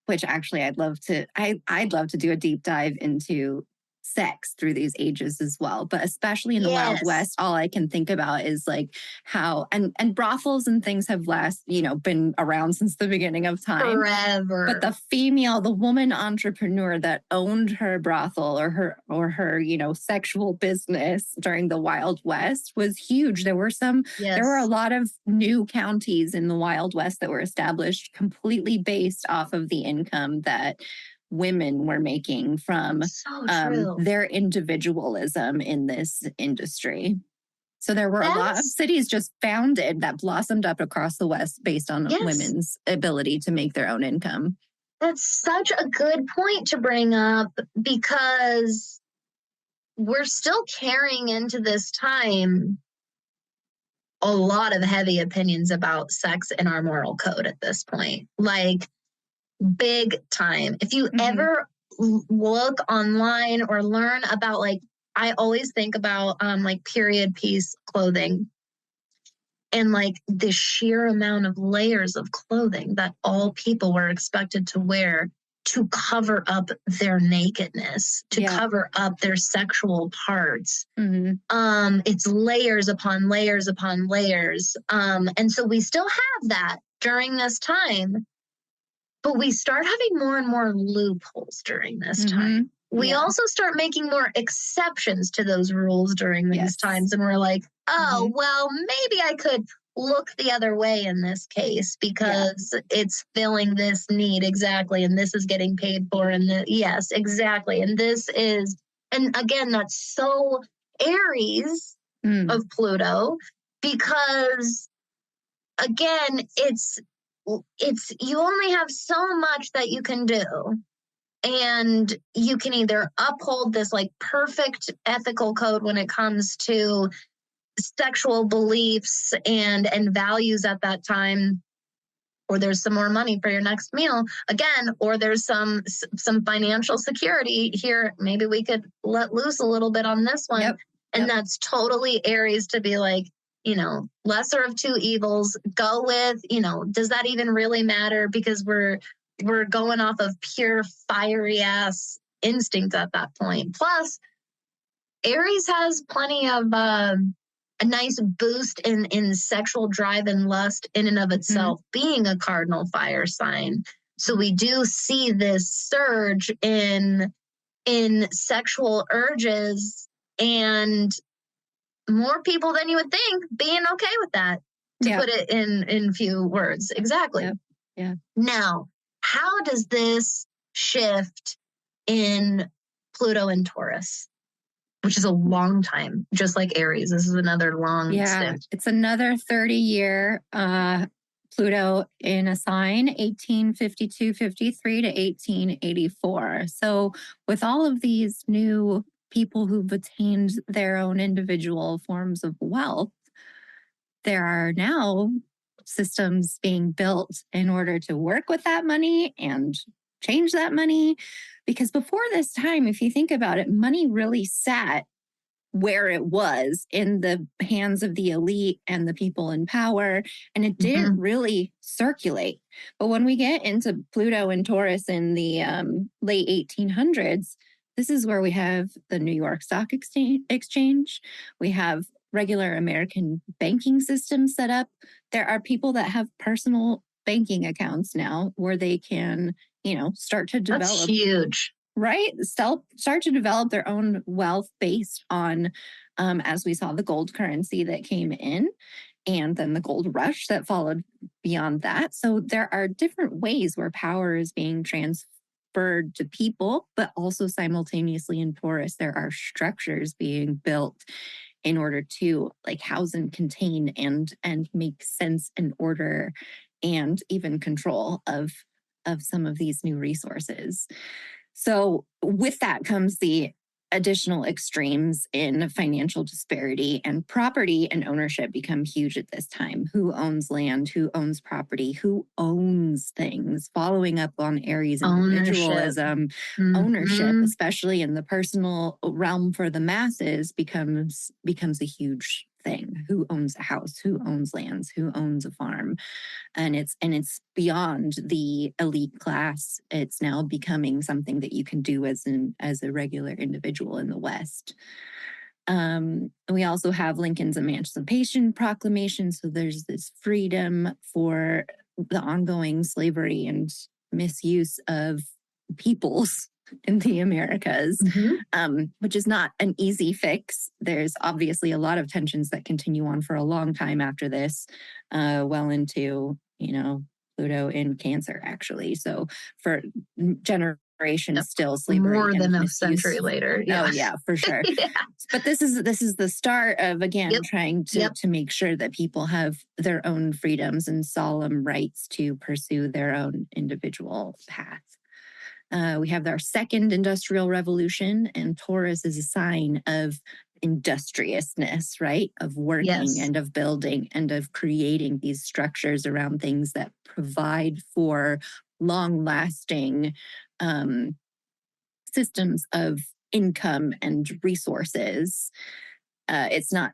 which actually I'd love to do a deep dive into sex through these ages as well, but especially in the Wild West, all I can think about is like how and brothels and things have been around since the beginning of time forever. But the woman entrepreneur that owned her brothel or her sexual business during the Wild West was huge. There were a lot of new counties in the Wild West that were established completely based off of the income that women were making from their individualism in this industry. So there were a lot of cities just founded that blossomed up across the West based on women's ability to make their own income. That's such a good point to bring up, because we're still carrying into this time a lot of heavy opinions about sex in our moral code at this point. Like, big time. If you ever look online or learn about, like, I always think about like period piece clothing and like the sheer amount of layers of clothing that all people were expected to wear to cover up their nakedness, to cover up their sexual parts. It's layers upon layers upon layers. And so we still have that during this time. But we start having more and more loopholes during this time. We also start making more exceptions to those rules during these times. And we're like, oh, well, maybe I could look the other way in this case because it's filling this need exactly. And this is getting paid for. And yes, exactly. And this is, and again, that's so Aries of Pluto, because again, it's you only have so much that you can do, and you can either uphold this like perfect ethical code when it comes to sexual beliefs and values at that time, or there's some more money for your next meal again, or there's some financial security here. Maybe we could let loose a little bit on this one. And that's totally Aries to be like, lesser of two evils, go with, does that even really matter? Because we're going off of pure fiery ass instinct at that point. Plus, Aries has plenty of a nice boost in sexual drive and lust in and of itself, being a cardinal fire sign. So we do see this surge in sexual urges, and more people than you would think being okay with that, to put it in few words. Exactly. Yeah. Now, how does this shift in Pluto and Taurus, which is a long time, just like Aries? This is another long stint. It's another 30-year Pluto in a sign, 1852-53 to 1884. So with all of these new people who've attained their own individual forms of wealth, there are now systems being built in order to work with that money and change that money. Because before this time, if you think about it, money really sat where it was in the hands of the elite and the people in power, and it didn't really circulate. But when we get into Pluto and Taurus in the late 1800s, this is where we have the New York Stock Exchange. We have regular American banking systems set up. There are people that have personal banking accounts now where they can, start to develop. That's huge. Right? Start to develop their own wealth based on, as we saw, the gold currency that came in, and then the gold rush that followed beyond that. So there are different ways where power is being transferred to people, but also simultaneously in Taurus, there are structures being built in order to like house and contain and make sense and order and even control of some of these new resources. So with that comes the additional extremes in financial disparity, and property and ownership become huge at this time. Who owns land? Who owns property? Who owns things? Following up on Aries individualism, ownership, especially in the personal realm for the masses, becomes a huge thing. Who owns a house? Who owns lands? Who owns a farm? And it's beyond the elite class. It's now becoming something that you can do as a regular individual in the West. We also have Lincoln's Emancipation Proclamation. So there's this freedom for the ongoing slavery and misuse of peoples in the Americas, which is not an easy fix. There's obviously a lot of tensions that continue on for a long time after this, well into, Pluto in Cancer, actually. So for generations still, slavery more and than a misuse. century later. Yeah. Oh yeah, for sure. Yeah. But this is the start of, again, trying to make sure that people have their own freedoms and solemn rights to pursue their own individual path. We have our second industrial revolution, and Taurus is a sign of industriousness, right? Of working and of building and of creating these structures around things that provide for long-lasting systems of income and resources. It's not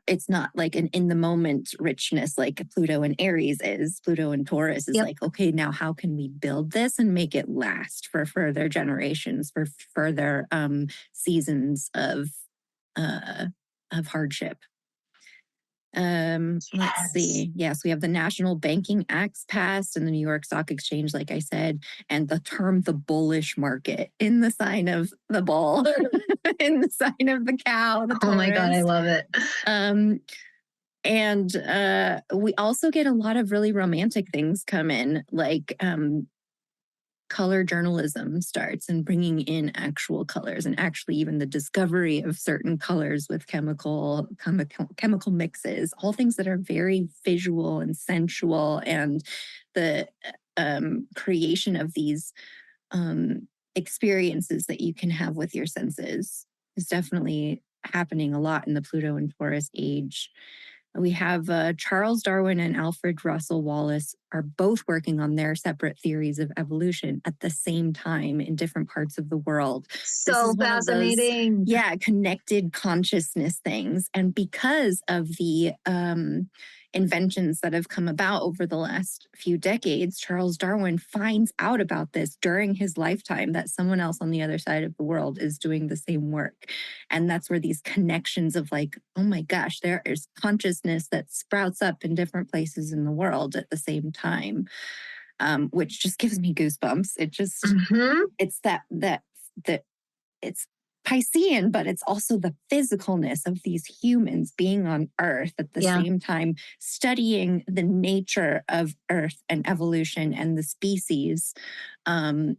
like an in the moment richness like Pluto and Aries is. Pluto and Taurus is like, okay, now how can we build this and make it last for further generations, for further seasons of hardship. Let's see. Yes, we have the National Banking Acts passed and the New York Stock Exchange, like I said, and the term the bullish market in the sign of the bull, in the sign of the cow. The oh my God, I love it. And we also get a lot of really romantic things come in, like color journalism starts and bringing in actual colors, and actually even the discovery of certain colors with chemical mixes, all things that are very visual and sensual, and the creation of these experiences that you can have with your senses is definitely happening a lot in the Pluto and Taurus age. We have Charles Darwin and Alfred Russel Wallace are both working on their separate theories of evolution at the same time in different parts of the world. So fascinating. Connected consciousness things. And because of the inventions that have come about over the last few decades, Charles Darwin finds out about this during his lifetime, that someone else on the other side of the world is doing the same work. And that's where these connections of like, oh my gosh, there is consciousness that sprouts up in different places in the world at the same time, which just gives me goosebumps. It just, it's that it's Piscean, but it's also the physicalness of these humans being on Earth at the same time, studying the nature of Earth and evolution and the species,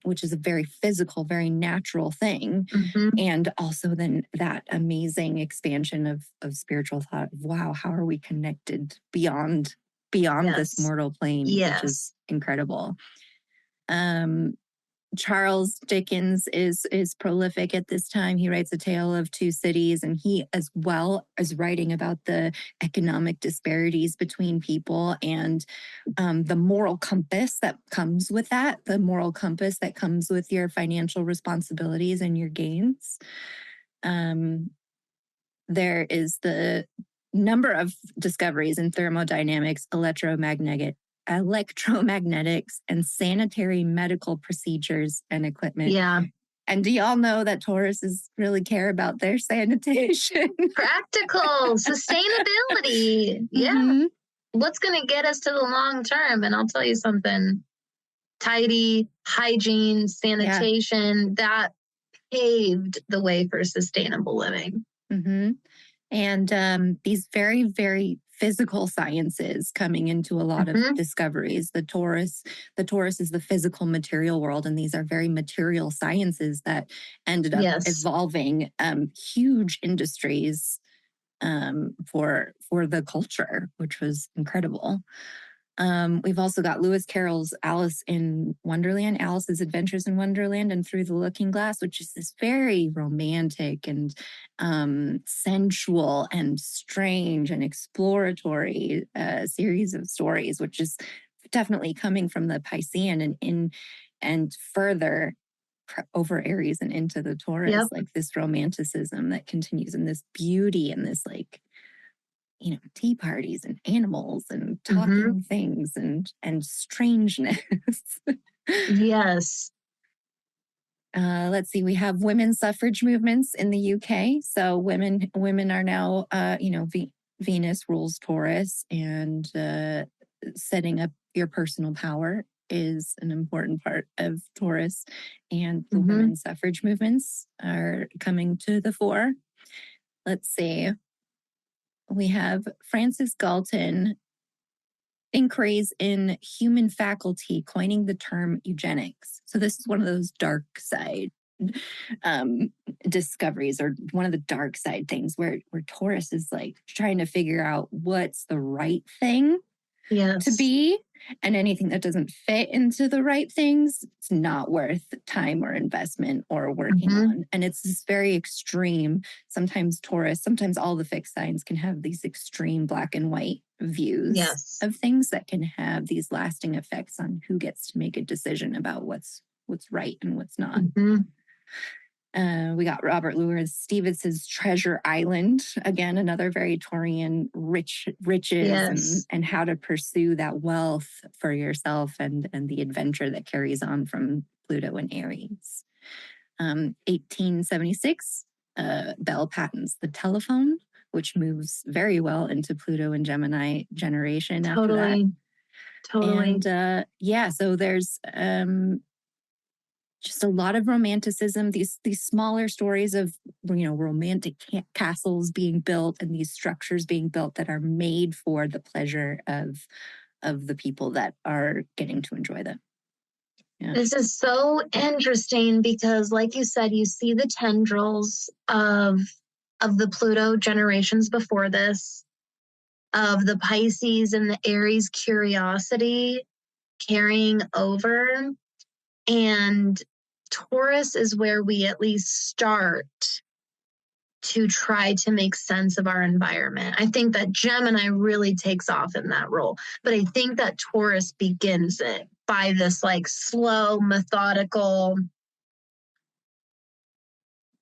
which is a very physical, very natural thing. And also then that amazing expansion of spiritual thought. Wow, how are we connected beyond this mortal plane, which is incredible. Charles Dickens is prolific at this time. He writes A Tale of Two Cities, and he as well is writing about the economic disparities between people and the moral compass that comes with that, the moral compass that comes with your financial responsibilities and your gains. There is the number of discoveries in thermodynamics, electromagnetics, and sanitary medical procedures and equipment. Yeah. And do y'all know that Tauruses really care about their sanitation? Practical sustainability. Yeah. What's going to get us to the long term? And I'll tell you something, tidy, hygiene, sanitation, that paved the way for sustainable living. And these very, very physical sciences coming into a lot of discoveries. The Taurus is the physical material world, and these are very material sciences that ended up evolving huge industries for the culture, which was incredible. We've also got Lewis Carroll's Alice's Adventures in Wonderland and Through the Looking Glass, which is this very romantic and sensual and strange and exploratory series of stories, which is definitely coming from the Piscean and further over Aries and into the Taurus, like this romanticism that continues and this beauty and this like tea parties and animals and Mm-hmm. talking things and strangeness. Yes. Let's see. We have women's suffrage movements in the UK. So women are now, Venus rules Taurus, and setting up your personal power is an important part of Taurus. And the Mm-hmm. women's suffrage movements are coming to the fore. Let's see. We have Francis Galton inquiries in human faculty, coining the term eugenics. So this is one of those dark side discoveries, or one of the dark side things where Taurus is like trying to figure out what's the right thing to be, and anything that doesn't fit into the right things, it's not worth time or investment or working on. And it's this very extreme. Sometimes Taurus, sometimes all the fixed signs can have these extreme black and white views of things that can have these lasting effects on who gets to make a decision about what's right and what's not. We got Robert Louis Stevenson's Treasure Island. Again, another very Taurian riches and how to pursue that wealth for yourself and the adventure that carries on from Pluto and Aries. 1876, Bell patents the telephone, which moves very well into Pluto and Gemini generation after that. Totally. And so there's just a lot of romanticism, these smaller stories of, romantic castles being built and these structures being built that are made for the pleasure of the people that are getting to enjoy them. Yeah. This is so interesting because, like you said, you see the tendrils of the Pluto generations before this, of the Pisces and the Aries curiosity carrying over. And Taurus is where we at least start to try to make sense of our environment. I think that Gemini really takes off in that role, but I think that Taurus begins it by this like slow, methodical,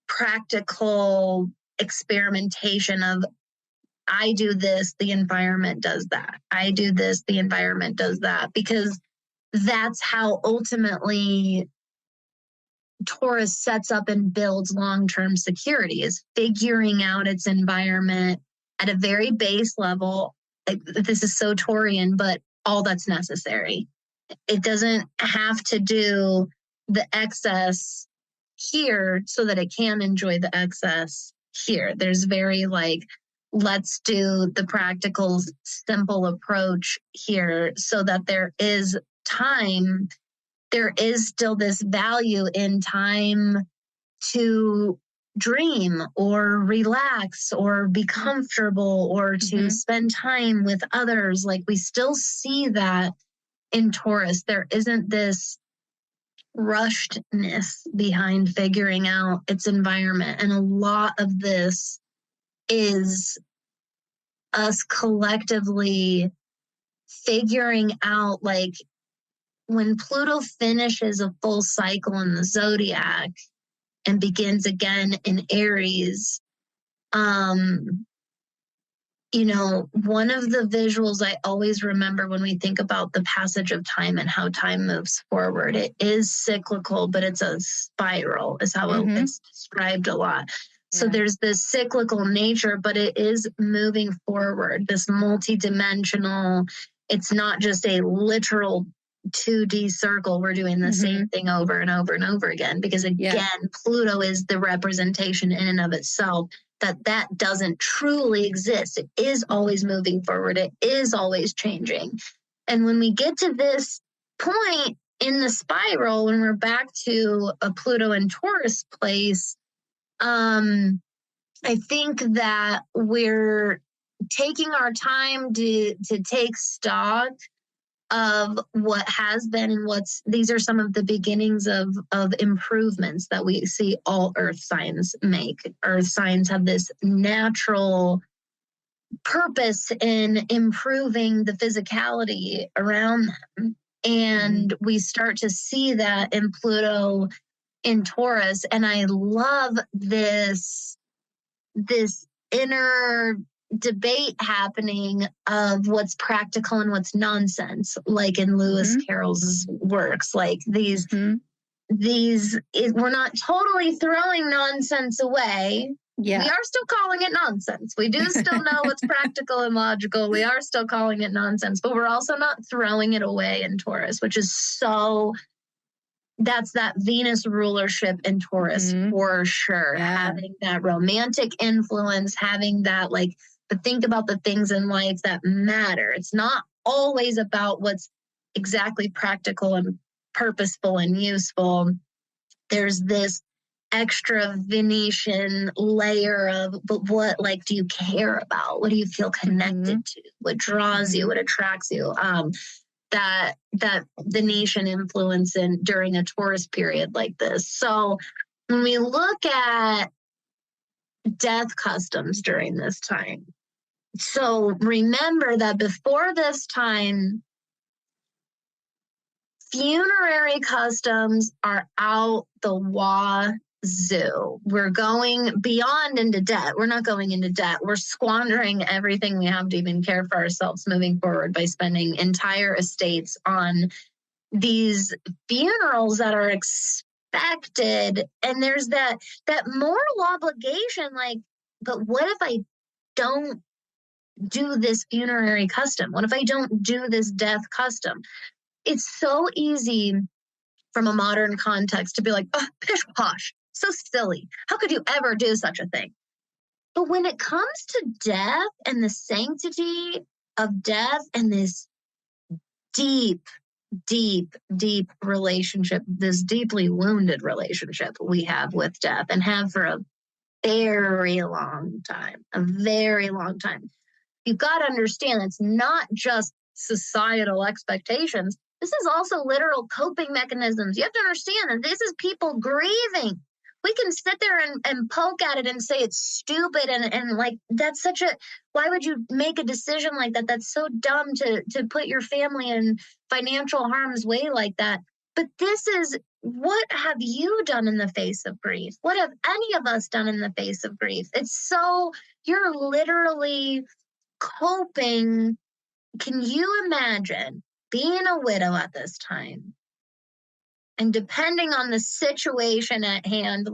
practical experimentation of, I do this, the environment does that. I do this, the environment does that, because that's how ultimately Taurus sets up and builds long-term security, is figuring out its environment at a very base level. This is so Taurian, but all that's necessary. It doesn't have to do the excess here so that it can enjoy the excess here. There's very let's do the practical, simple approach here so that there is time. There is still this value in time to dream or relax or be comfortable or to spend time with others. Like, we still see that in Taurus. There isn't this rushedness behind figuring out its environment. And a lot of this is us collectively figuring out, like, when Pluto finishes a full cycle in the zodiac and begins again in Aries, one of the visuals I always remember when we think about the passage of time and how time moves forward, it is cyclical, but it's a spiral, is how it's described a lot. So there's this cyclical nature, but it is moving forward, this multidimensional. It's not just a literal 2D circle. We're doing the same thing over and over and over again, because again, Pluto is the representation in and of itself that doesn't truly exist. It is always moving forward. It is always changing. And when we get to this point in the spiral, when we're back to a Pluto and Taurus place, I think that we're taking our time to take stock of what has been and these are some of the beginnings of improvements that we see all earth signs make. Earth signs have this natural purpose in improving the physicality around them. And we start to see that in Pluto in Taurus. And I love this inner debate happening of what's practical and what's nonsense, like in Lewis Carroll's works. Like these, we're not totally throwing nonsense away. Yeah. We are still calling it nonsense. We do still know what's practical and logical. We are still calling it nonsense, but we're also not throwing it away in Taurus, which is that's that Venus rulership in Taurus for sure. Yeah. Having that romantic influence, having that but think about the things in life that matter. It's not always about what's exactly practical and purposeful and useful. There's this extra Venetian layer of, but what do you care about? What do you feel connected to? What draws you? What attracts you? That Venetian influence during a Taurus period like this. So when we look at death customs during this time, so remember that before this time, funerary customs are out the wazoo. We're going beyond into debt. We're not going into debt. We're squandering everything we have to even care for ourselves moving forward by spending entire estates on these funerals that are expected. And there's that moral obligation, but what if I don't do this funerary custom? What if I don't do this death custom? It's so easy from a modern context to be like, oh, pish posh, so silly. How could you ever do such a thing? But when it comes to death and the sanctity of death and this deep, deep, deep relationship, this deeply wounded relationship we have with death and have for a very long time, you've got to understand it's not just societal expectations. This is also literal coping mechanisms. You have to understand that this is people grieving. We can sit there and poke at it and say it's stupid and that's such a, why would you make a decision like that? That's so dumb to put your family in financial harm's way like that. But this is, what have you done in the face of grief? What have any of us done in the face of grief? You're literally coping. Can you imagine being a widow at this time? And depending on the situation at hand,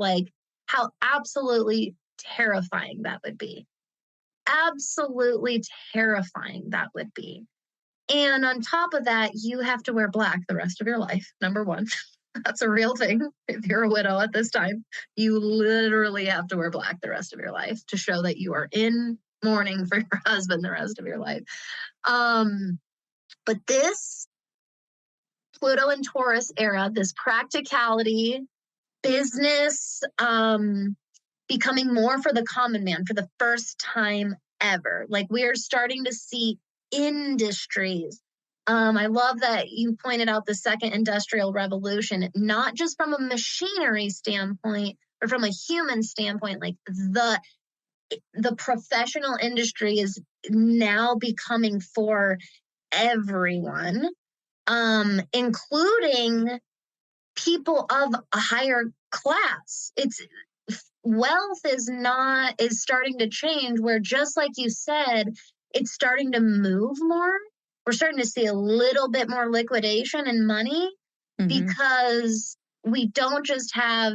how absolutely terrifying that would be. Absolutely terrifying that would be. And on top of that, you have to wear black the rest of your life, number one. That's a real thing. If you're a widow at this time, you literally have to wear black the rest of your life to show that you are in mourning for your husband the rest of your life. But this Pluto and Taurus era, this practicality, business, becoming more for the common man for the first time ever. We are starting to see industries. I love that you pointed out the second industrial revolution, not just from a machinery standpoint, but from a human standpoint. The professional industry is now becoming for everyone, including people of a higher class. Wealth is starting to change, where just like you said, it's starting to move more. We're starting to see a little bit more liquidation in money because we don't just have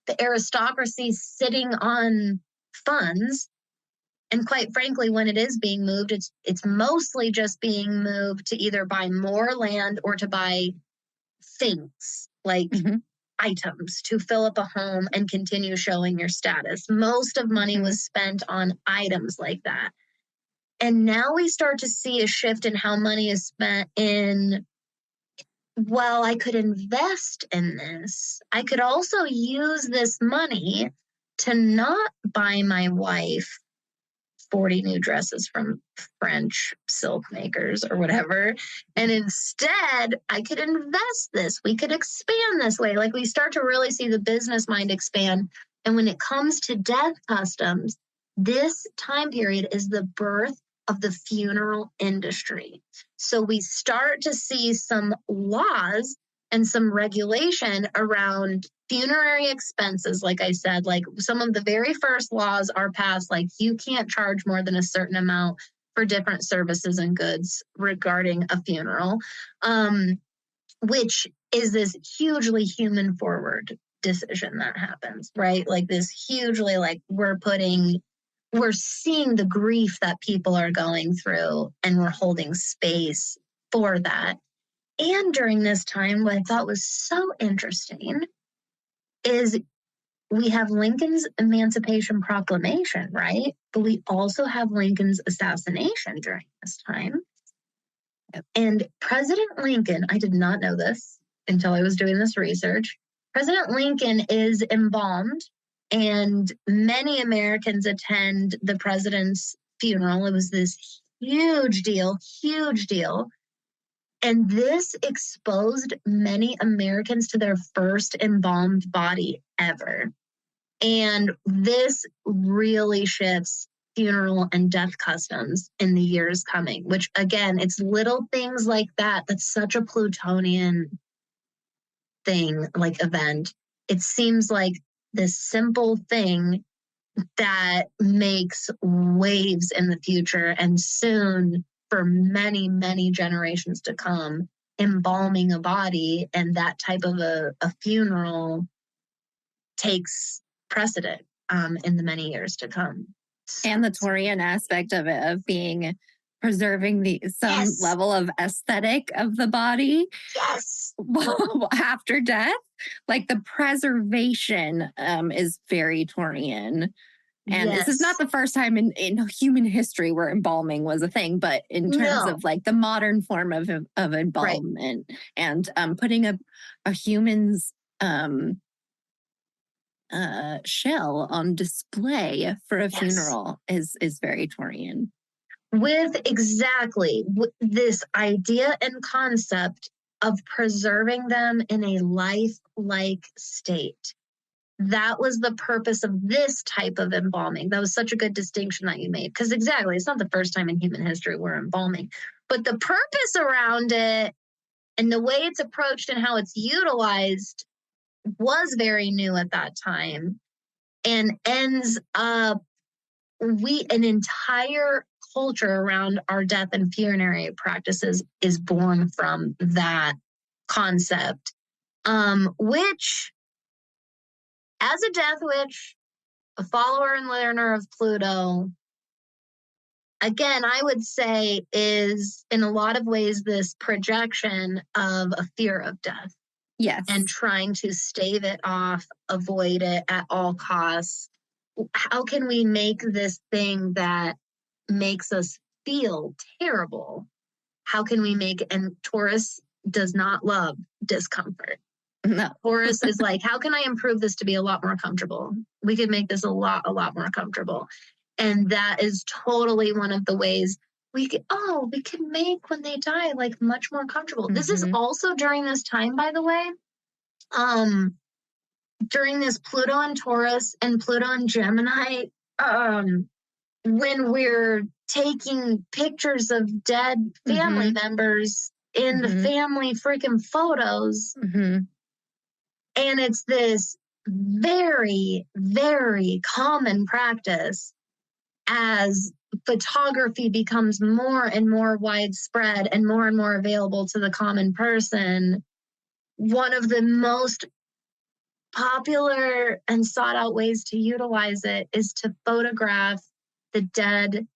the aristocracy sitting on funds. And quite frankly, when it is being moved, it's mostly just being moved to either buy more land or to buy things items to fill up a home and continue showing your status. Most of money was spent on items like that. And now we start to see a shift in how money is spent in, well, I could invest in this. I could also use this money to not buy my wife 40 new dresses from French silk makers or whatever. And instead, I could invest this. We could expand this way. We start to really see the business mind expand. And when it comes to death customs, this time period is the birth of the funeral industry. So we start to see some laws and some regulation around funerary expenses. Like I said, like some of the very first laws are passed, like you can't charge more than a certain amount for different services and goods regarding a funeral, which is this hugely human forward decision that happens, right? Like this hugely, like we're seeing the grief that people are going through and we're holding space for that. And during this time, what I thought was so interesting is we have Lincoln's Emancipation Proclamation, right? But we also have Lincoln's assassination during this time. And President Lincoln, I did not know this until I was doing this research. President Lincoln is embalmed, and many Americans attend the president's funeral. It was this huge deal. And this exposed many Americans to their first embalmed body ever. And this really shifts funeral and death customs in the years coming, which again, it's little things like that. That's such a Plutonian thing, like event. It seems like this simple thing that makes waves in the future and soon for many, many generations to come, embalming a body and that type of a funeral takes precedent in the many years to come. And the Taurian aspect of it, of being preserving some level of aesthetic of the body after death. Like the preservation is very Taurian. And this is not the first time in human history where embalming was a thing, but in terms of like the modern form of embalmment and putting a human's shell on display for a funeral is very Taurian. With this idea and concept of preserving them in a life-like state. That was the purpose of this type of embalming. That was such a good distinction that you made. Because exactly, it's not the first time in human history we're embalming. But the purpose around it and the way it's approached and how it's utilized was very new at that time. And ends up, an entire culture around our death and funerary practices is born from that concept. Which, as a death witch, a follower and learner of Pluto, again, I would say is in a lot of ways this projection of a fear of death. Yes. And trying to stave it off, avoid it at all costs. How can we make this thing that makes us feel terrible? How can we make it? And Taurus does not love discomfort. No. Taurus is like, how can I improve this to be a lot more comfortable? We could make this a lot more comfortable. And that is totally one of the ways we could make when they die, like much more comfortable. Mm-hmm. This is also during this time, by the way, during this Pluto and Taurus and Pluto and Gemini, when we're taking pictures of dead family members in the family freaking photos. And it's this very, very common practice as photography becomes more and more widespread and more available to the common person. One of the most popular and sought out ways to utilize it is to photograph the dead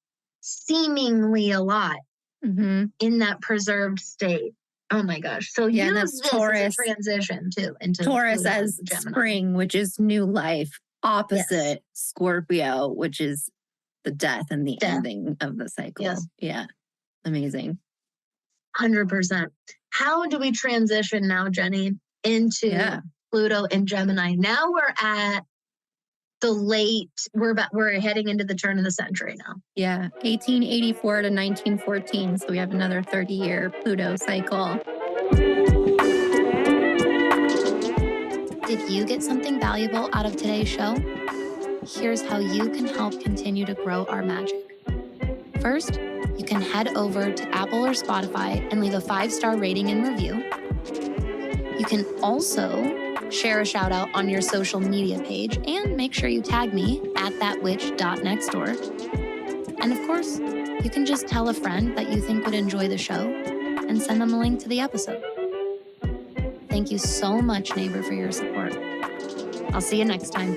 seemingly alive in that preserved state. Oh my gosh. So use this Taurus as a transition too into Taurus as spring, which is new life, opposite Scorpio, which is the death and the ending of the cycle. Yes. Yeah. Amazing. 100%. How do we transition now, Jenny, into Pluto and Gemini? Now we're at we're heading into the turn of the century now. Yeah. 1884 to 1914. So we have another 30-year Pluto cycle. Did you get something valuable out of today's show? Here's how you can help continue to grow our magic. First, you can head over to Apple or Spotify and leave a 5-star rating and review. You can also share a shout out on your social media page and make sure you tag me at thatwitch.nextdoor. And of course, you can just tell a friend that you think would enjoy the show and send them a link to the episode. Thank you so much, neighbor, for your support. I'll see you next time.